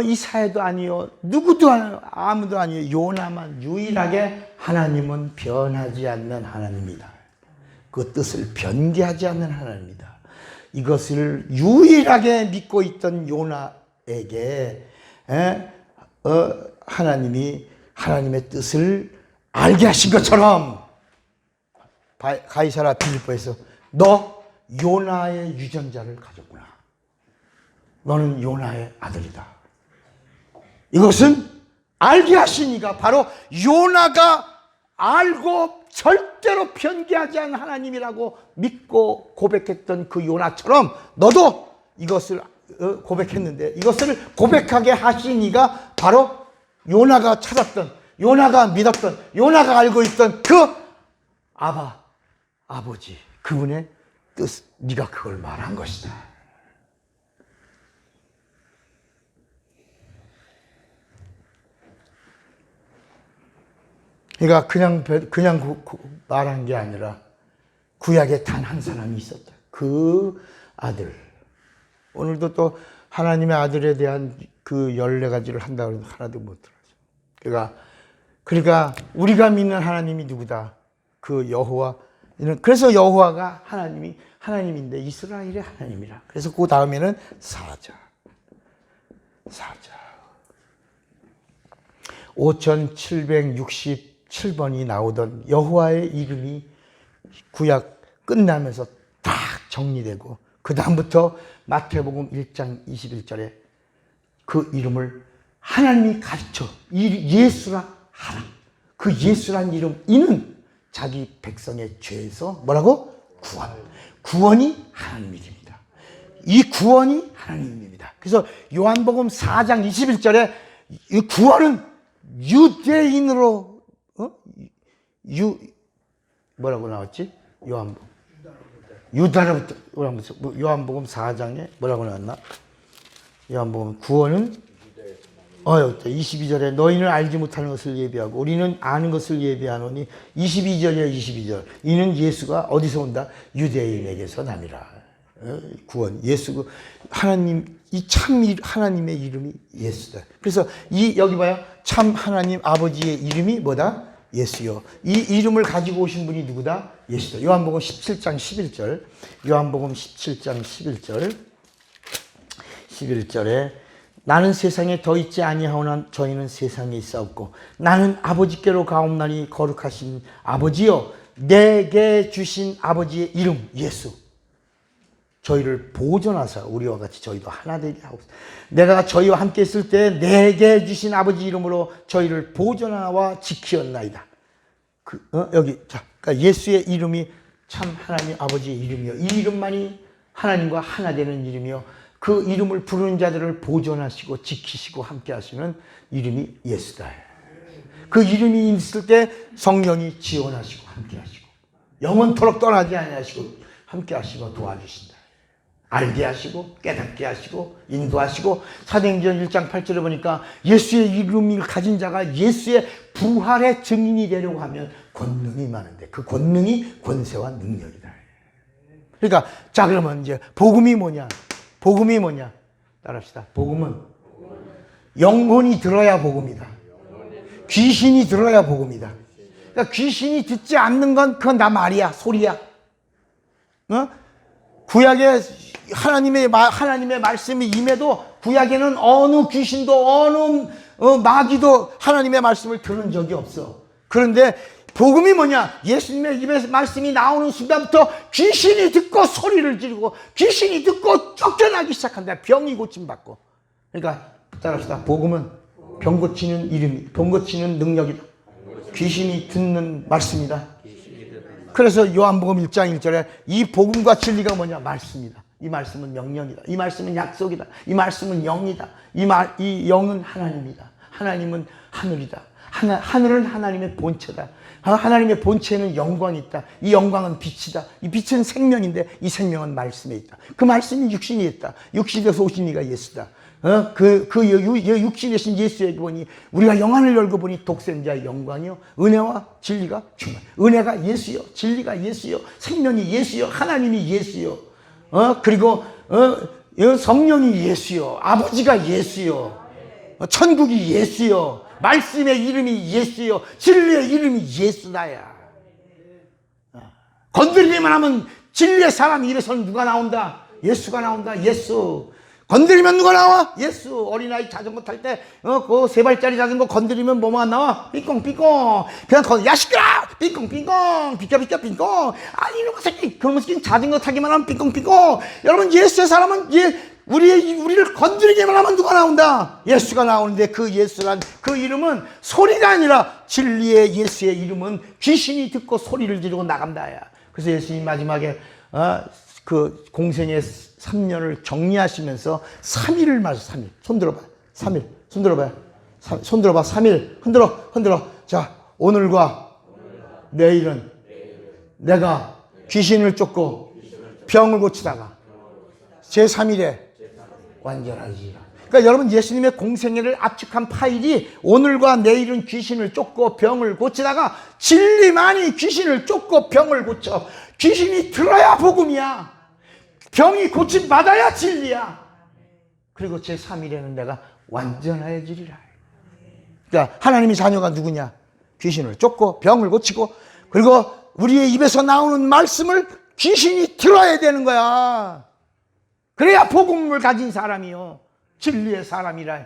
이사야도 아니요, 누구도 아니요, 아무도 아니요, 요나만 유일하게 하나님은 변하지 않는 하나님이다. 그 뜻을 변개하지 않는 하나님이다. 이것을 유일하게 믿고 있던 요나에게 하나님이 하나님의 뜻을 알게 하신 것처럼 가이사라 빌립보에서 너 요나의 유전자를 가졌구나. 너는 요나의 아들이다. 이것은 알게 하신 이가 바로 요나가 알고 절대로 변개하지 않은 하나님이라고 믿고 고백했던 그 요나처럼 너도 이것을 고백했는데, 이것을 고백하게 하신 이가 바로 요나가 찾았던, 요나가 믿었던, 요나가 알고 있던 그 아버지, 그분의 뜻, 네가 그걸 말한 것이다. 그러니까 그냥 말한 게 아니라 구약에 단 한 사람이 있었다. 그 아들. 오늘도 또 하나님의 아들에 대한 그 14가지를 한다고 해도 하나도 못 들어요. 그러니까 우리가 믿는 하나님이 누구다? 그 여호와. 그래서 여호와가 하나님인데 이스라엘의 하나님이라. 그래서 그 다음에는 사자. 5767번이 나오던 여호와의 이름이 구약 끝나면서 딱 정리되고 그 다음부터 마태복음 1장 21절에 그 이름을 하나님이 가르쳐 예수라 하라. 그 예수란 이름, 이는 자기 백성의 죄에서 뭐라고? 구원이 하나님 이름이다. 이 구원이 하나님 이름이다. 그래서 요한복음 4장 21절에 이 구원은 유대인으로 뭐라고 나왔지? 유다로부터 요한복음 4장에 뭐라고 나왔나? 요한복음 구원은 22절에 너희는 알지 못하는 것을 예비하고 우리는 아는 것을 예비하노니 22절 이는 예수가 어디서 온다? 유대인에게서 남이라. 구원 예수 하나님 이 참 하나님의 이름이 예수다. 그래서 여기 봐요. 참 하나님 아버지의 이름이 뭐다? 예수요. 이 이름을 가지고 오신 분이 누구다? 예수다. 요한복음 17장 11절. 요한복음 17장 11절에 나는 세상에 더 있지 아니하오나 저희는 세상에 있사옵고 나는 아버지께로 가옵나니 거룩하신 아버지여 내게 주신 아버지의 이름 예수 저희를 보존하사 우리와 같이 저희도 하나 되게 하옵소서. 내가 저희와 함께 있을 때 내게 주신 아버지 이름으로 저희를 보존하와 지키었나이다. 여기 그러니까 예수의 이름이 참 하나님 아버지의 이름이요. 이 이름만이 하나님과 하나 되는 이름이요. 그 이름을 부르는 자들을 보존하시고 지키시고 함께 하시는 이름이 예수다. 그 이름이 있을 때 성령이 지원하시고 함께 하시고 영원토록 떠나지 아니하시고 함께 하시고 도와주신다. 알게 하시고 깨닫게 하시고 인도하시고 사도행전 1장 8절에 보니까 예수의 이름을 가진 자가 예수의 부활의 증인이 되려고 하면 권능이 많은데 그 권능이 권세와 능력이다. 그러니까 자 그러면 이제 복음이 뭐냐? 따라합시다. 복음은 영혼이 들어야 복음이다. 귀신이 들어야 복음이다. 그러니까 귀신이 듣지 않는 건 그건 나 말이야, 소리야. 구약에 하나님의 말씀이 임해도 구약에는 어느 귀신도 어느 마귀도 하나님의 말씀을 들은 적이 없어. 그런데 복음이 뭐냐? 예수님의 입에서 말씀이 나오는 순간부터 귀신이 듣고 소리를 지르고 귀신이 듣고 쫓겨나기 시작한다. 병이 고침받고. 그러니까 따라합시다. 복음은 병 고치는 능력이다. 귀신이 듣는 말씀이다. 그래서 요한복음 1장 1절에 이 복음과 진리가 뭐냐? 말씀이다. 이 말씀은 명령이다. 이 말씀은 약속이다. 이 말씀은 영이다. 이 영은 하나님이다. 하나님은 하늘이다. 하늘은 하나님의 본체다. 하나님의 본체에는 영광이 있다. 이 영광은 빛이다. 이 빛은 생명인데 이 생명은 말씀에 있다. 그 말씀이 육신이 있다. 육신이 되어서 오신 이가 예수다. 육신이 되신 예수에게 보니 우리가 영안을 열고 보니 독생자의 영광이요 은혜와 진리가 충만. 은혜가 예수요, 진리가 예수요, 생명이 예수요, 하나님이 예수요. 그리고 성령이 예수요, 아버지가 예수요, 천국이 예수요, 말씀의 이름이 예수요, 진리의 이름이 예수다야. 건드리기만 하면 진리의 사람이 일어서는 누가 나온다? 예수가 나온다. 예수. 건드리면 누가 나와? 예수. 어린아이 자전거 탈 때 그 3발짜리 자전거 건드리면 뭐만 나와? 삐꽁삐꽁. 그냥 야 시끄러! 삐꽁삐꽁. 비켜 삐꽁. 아니 이놈의 새끼. 그놈의 새끼는 자전거 타기만 하면 삐꽁삐꽁. 여러분 예수의 사람은 우리를 건드리기만 하면 누가 나온다? 예수가 나오는데 그 예수란 그 이름은 소리가 아니라 진리의 예수의 이름은 귀신이 듣고 소리를 지르고 나간다야. 그래서 예수님 마지막에 그 공생의 3년을 정리하시면서 3일을 맞아. 3일. 손 들어봐. 3일. 손 들어봐요. 손 들어봐. 3일. 흔들어. 자, 오늘과 내일은 내가 귀신을 쫓고 병을 고치다가 제3일에 완전하리라. 그러니까 여러분 예수님의 공생애를 압축한 파일이 오늘과 내일은 귀신을 쫓고 병을 고치다가 진리만이 귀신을 쫓고 병을 고쳐. 귀신이 들어야 복음이야. 병이 고침받아야 진리야. 그리고 제3일에는 내가 완전하여지리라. 그러니까 하나님의 자녀가 누구냐? 귀신을 쫓고 병을 고치고, 그리고 우리의 입에서 나오는 말씀을 귀신이 들어야 되는 거야. 그래야 복음을 가진 사람이요, 진리의 사람이라.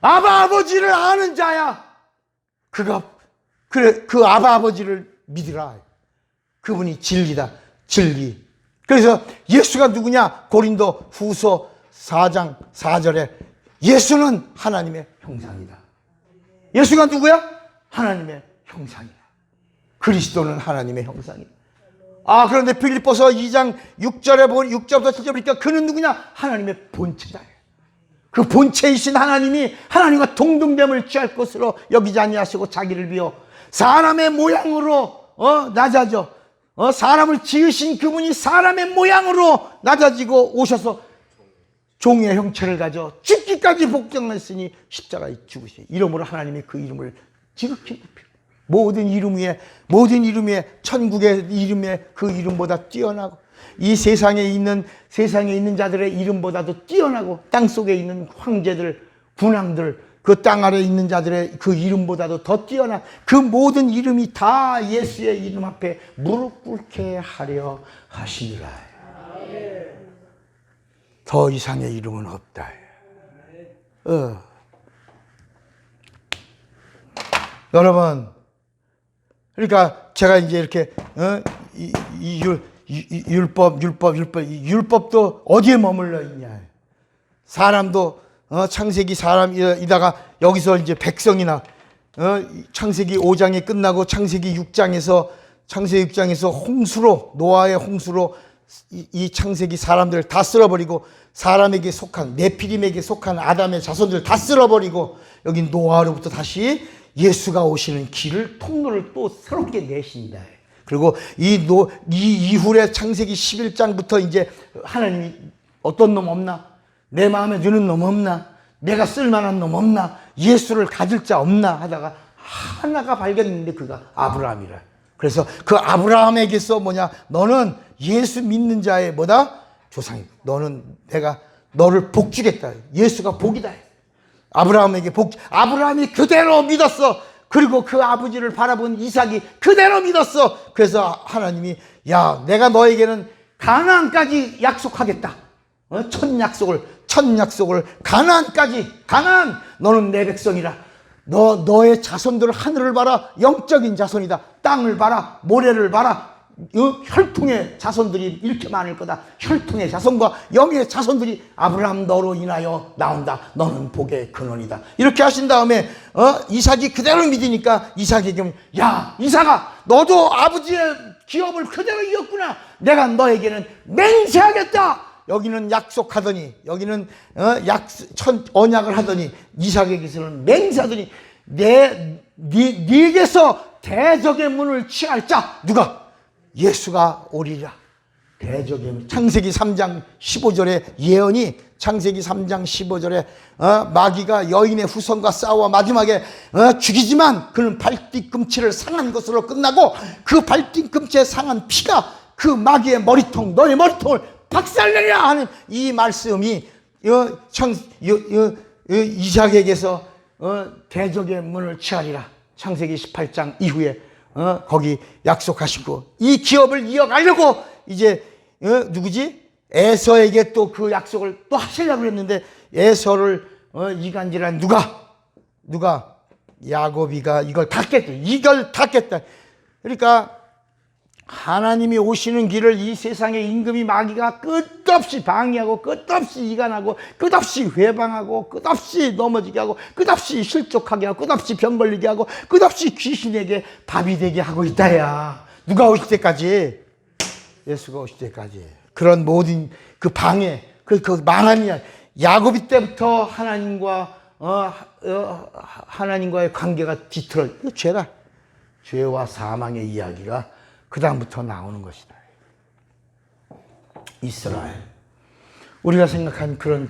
아바 아버지를 아는 자야. 그래, 그 아바 아버지를 믿으라. 그분이 진리다, 진리. 그래서 예수가 누구냐? 고린도 후서 4장 4절에 예수는 하나님의 형상이다. 예수가 누구야? 하나님의 형상이다. 그리스도는 하나님의 형상이다. 그런데 빌립보서 2장 6절부터 7절 보니까 그는 누구냐? 하나님의 본체다. 그 본체이신 하나님이 하나님과 동등됨을 취할 것으로 여기지 아니하시고 자기를 비워 사람의 모양으로 낮아져, 사람을 지으신 그분이 사람의 모양으로 낮아지고 오셔서 종의 형체를 가져 죽기까지 복종했으니 십자가에 죽으시니 이름으로 하나님이 그 이름을 지극히 높여 모든 이름 위에 천국의 이름에 그 이름보다 뛰어나고 이 세상에 있는 자들의 이름보다도 뛰어나고 땅속에 있는 황제들, 군왕들, 그 땅 아래에 있는 자들의 그 이름보다도 더 뛰어난 그 모든 이름이 다 예수의 이름 앞에 무릎 꿇게 하려 하시니라. 더 이상의 이름은 없다. 여러분, 그러니까 제가 이제 이렇게 율법도 어디에 머물러 있냐? 사람도 창세기 사람이다가 여기서 이제 백성이나 창세기 5장이 끝나고 창세기 6장에서 홍수로, 노아의 홍수로 이 창세기 사람들 다 쓸어버리고 사람에게 속한 네피림에게 속한 아담의 자손들 다 쓸어버리고 여기 노아로부터 다시 예수가 오시는 길을, 통로를 또 새롭게 내신다. 그리고 이 이후에 창세기 11장부터 이제 하나님이 어떤 놈 없나? 내 마음에 드는 놈 없나? 내가 쓸만한 놈 없나? 예수를 가질 자 없나? 하다가 하나가 발견했는데 그가 아브라함이라. 그래서 그 아브라함에게서 너는 예수 믿는 자의 조상이. 내가 너를 복 주겠다. 예수가 복이다. 아브라함에게 아브라함이 그대로 믿었어. 그리고 그 아버지를 바라본 이삭이 그대로 믿었어. 그래서 하나님이 내가 너에게는 가나안까지 약속하겠다. 첫 약속을 가나안까지. 가나안, 너는 내 백성이라. 너의 자손들 하늘을 봐라. 영적인 자손이다. 땅을 봐라. 모래를 봐라. 혈통의 자손들이 이렇게 많을 거다. 혈통의 자손과 영의 자손들이 아브라함 너로 인하여 나온다. 너는 복의 근원이다. 이렇게 하신 다음에 이삭이 그대로 믿으니까 이삭에게 이삭아, 너도 아버지의 기업을 그대로 이었구나. 내가 너에게는 맹세하겠다. 여기는 약속하더니, 여기는 언약을 하더니, 이삭에게서는 맹세하더니 네게서 대적의 문을 취할 자 누가? 예수가 오리라. 대적의 문. 창세기 3장 15절의 예언이, 창세기 3장 15절에 마귀가 여인의 후손과 싸워 마지막에 죽이지만 그는 발뒤꿈치를 상한 것으로 끝나고 그 발뒤꿈치에 상한 피가 그 마귀의 머리통, 너의 머리통을 박살내리라 하는 이 말씀이 이삭에게서 대적의 문을 취하리라. 창세기 18장 이후에 거기 약속하시고 이 기업을 이어가려고 이제 누구지? 에서에게 또 그 약속을 또 하시려고 했는데 에서를 이간질한 누가? 야곱이가 이걸 닫겠다. 그러니까 하나님이 오시는 길을 이 세상의 임금이 마귀가 끝없이 방해하고 끝없이 이간하고 끝없이 회방하고 끝없이 넘어지게 하고 끝없이 실족하게 하고 끝없이 병 걸리게 하고 끝없이 귀신에게 밥이 되게 하고 있다야. 누가 오실 때까지? 예수가 오실 때까지. 그런 모든 그 방해, 그 망함이야. 야곱이 때부터 하나님과의 관계가 뒤틀어. 이거 죄다. 죄와 사망의 이야기가 그 다음부터 나오는 것이다. 이스라엘. 우리가 생각한 그런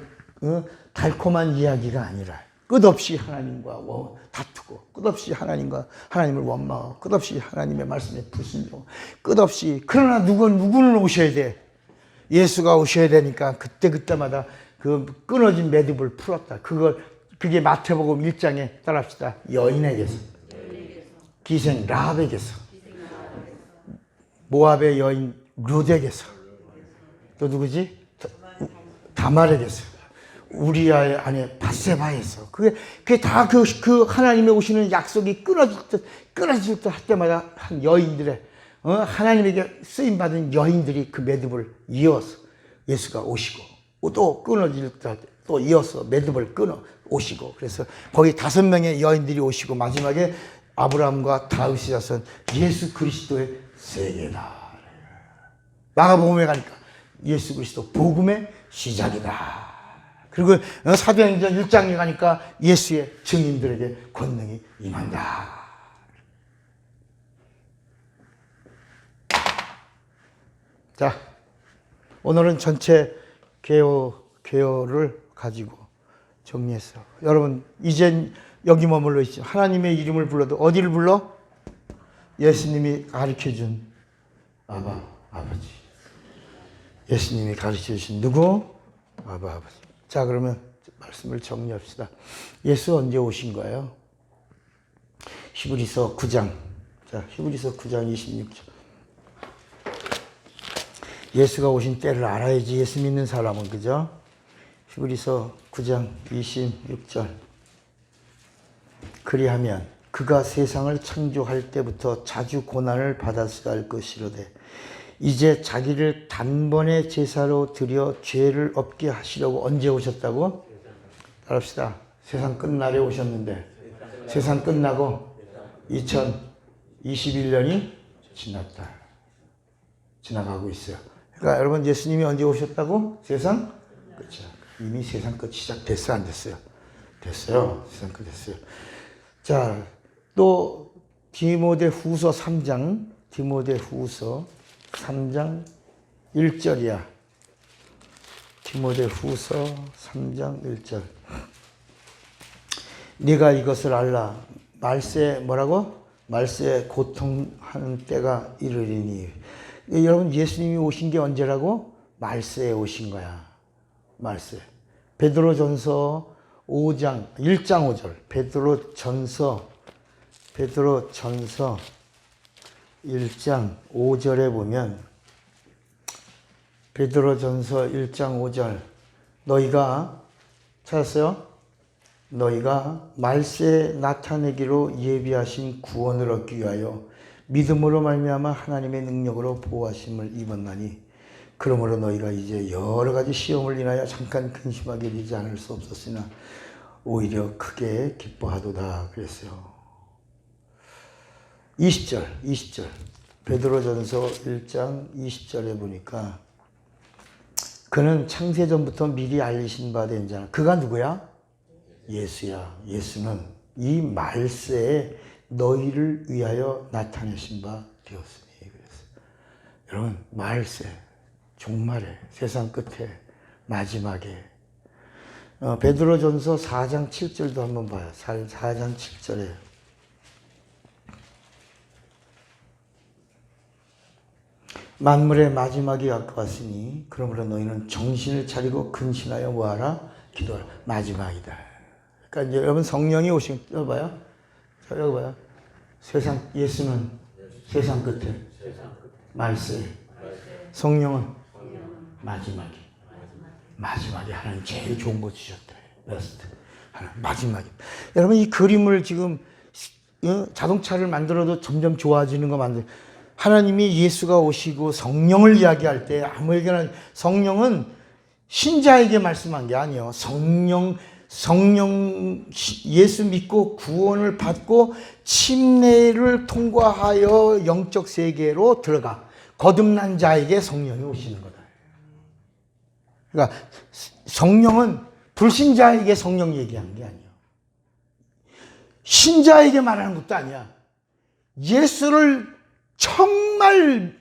달콤한 이야기가 아니라 끝없이 하나님과 다투고 끝없이 하나님을 원망하고 끝없이 하나님의 말씀에 불순종하고 끝없이. 그러나 누구는 오셔야 돼. 예수가 오셔야 되니까 그때마다 그 끊어진 매듭을 풀었다. 그게 마태복음 1장에 따라합시다. 여인에게서, 기생 라합에게서, 모압의 여인 룻에게서, 또 누구지? 다말에게서, 우리아의 아내 밧세바에서. 그게 다 그 하나님의 오시는 약속이 끊어질 듯 할 때마다 한 여인들의, 하나님에게 쓰임받은 여인들이 그 매듭을 이어서 예수가 오시고, 또 끊어질 듯 할 때 또 이어서 매듭을 끊어 오시고, 그래서 거기 5명의 여인들이 오시고, 마지막에 아브라함과 다윗의 자손 예수 그리스도의 세계다. 마가복음에 가니까 예수 그리스도 복음의 시작이다. 그리고 사도행전 1장에 가니까 예수의 증인들에게 권능이 임한다. 자, 오늘은 전체 개요를 가지고 정리했어. 여러분, 이젠 여기 머물러 있죠. 하나님의 이름을 불러도 어디를 불러? 예수님이 가르쳐준 아버지. 예수님이 가르쳐주신 누구? 아버지. 자, 그러면 말씀을 정리합시다. 예수 언제 오신 거예요? 히브리서 9장. 자, 히브리서 9장 26절. 예수가 오신 때를 알아야지 예수 믿는 사람은, 그죠? 히브리서 9장 26절. 그리하면 그가 세상을 창조할 때부터 자주 고난을 받았어야 할 것이로되 이제 자기를 단번에 제사로 드려 죄를 없게 하시려고 언제 오셨다고? 따라합시다. 세상 끝날에 오셨는데 세상 끝나고 2021년이 지나가고 있어요. 그러니까 여러분, 예수님이 언제 오셨다고? 세상 끝이야. 이미 세상 끝 시작됐어, 안 됐어요? 됐어요. 세상 끝 됐어요. 자, 또 디모데후서 3장 1절이야. 디모데후서 3장 1절. 네가 이것을 알라. 말세에 뭐라고? 말세에 고통하는 때가 이르리니. 여러분, 예수님이 오신 게 언제라고? 말세에 오신 거야. 말세. 베드로전서 1장 5절. 베드로전서 1장 5절에 보면, 베드로전서 1장 5절. 너희가 찾았어요? 너희가 말세에 나타내기로 예비하신 구원을 얻기 위하여 믿음으로 말미암아 하나님의 능력으로 보호하심을 입었나니 그러므로 너희가 이제 여러 가지 시험을 인하여 잠깐 근심하게 되지 않을 수 없었으나 오히려 크게 기뻐하도다 그랬어요. 20절. 베드로전서 1장 20절에 보니까 그는 창세전부터 미리 알리신 바 된 자는, 그가 누구야? 예수야. 예수는 이 말세에 너희를 위하여 나타내신 바 되었으니. 그래서 여러분, 말세, 종말에, 세상 끝에, 마지막에, 베드로전서 4장 7절도 한번 봐요. 4장 7절에 만물의 마지막이 가까웠으니 그러므로 너희는 정신을 차리고 근신하여 뭐하라? 기도하라. 마지막이다. 그러니까 이제 여러분, 성령이 오신, 여기 봐요. 자, 여기 봐요. 예수는 세상 끝에, 말세. 성령은 마지막에 하나님 제일 좋은 거 주셨다. 베스트. 마지막에. 여러분, 이 그림을 지금 자동차를 만들어도 점점 좋아지는 거 하나님이 예수가 오시고 성령을 이야기할 때 아무에게나, 성령은 신자에게 말씀한 게 아니에요. 성령 예수 믿고 구원을 받고 침례를 통과하여 영적 세계로 들어가 거듭난 자에게 성령이 오시는 거다. 그러니까 성령은 불신자에게 성령 얘기하는 게 아니에요. 신자에게 말하는 것도 아니야. 예수를 정말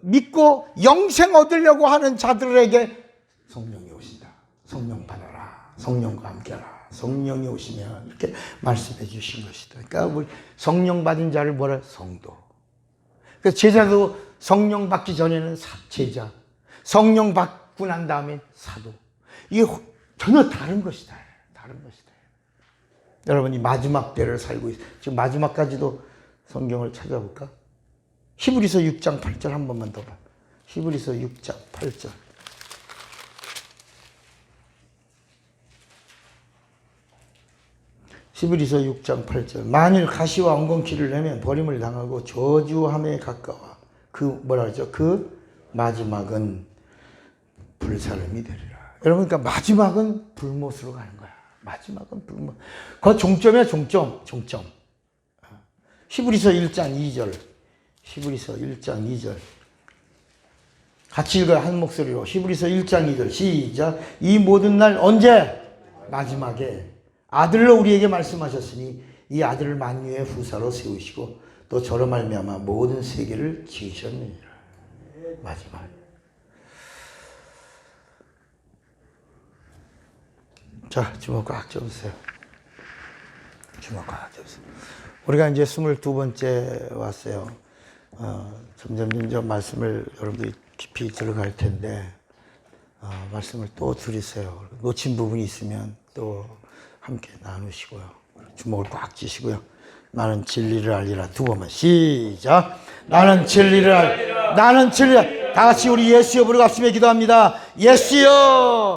믿고 영생 얻으려고 하는 자들에게 성령이 오신다. 성령 받아라. 성령과 함께하라. 성령이 오시면 이렇게 말씀해 주신 것이다. 그러니까 성령 받은 자를 뭐라? 성도. 그래서 제자도 성령 받기 전에는 제자, 성령 받고 난 다음에 사도. 이게 전혀 다른 것이다. 다른 것이다. 여러분이 마지막 때를 살고 있어요. 지금 마지막까지도 성경을 찾아볼까? 히브리서 6장 8절 한 번만 더 봐. 히브리서 6장 8절. 히브리서 6장 8절. 만일 가시와 엉겅퀴를 내면 버림을 당하고 저주함에 가까워. 그 뭐라 그러죠? 그 마지막은 불사름이 되리라. 여러분, 그러니까 마지막은 불못으로 가는 거야. 마지막은 불못. 그 종점이야, 종점. 히브리서 1장 2절. 히브리서 1장 2절. 같이 읽어요. 한 목소리로. 히브리서 1장 2절. 시작. 이 모든 날 언제? 마지막에 아들로 우리에게 말씀하셨으니 이 아들을 만유의 후사로 세우시고 또 저로 말미암아 모든 세계를 지으셨느니라. 마지막. 자, 주먹 꽉 잡으세요. 주먹 꽉 잡으세요. 우리가 이제 22번째 왔어요. 점점 말씀을 여러분들이 깊이 들어갈 텐데, 말씀을 또 들으세요. 놓친 부분이 있으면 또 함께 나누시고요. 주먹을 꽉 쥐시고요. 나는 진리를 알리라. 두 번만 시작. 나는 진리를 알리라. 나는 진리를. 다 같이 우리 예수여 부르고 합심해 기도합니다. 예수여.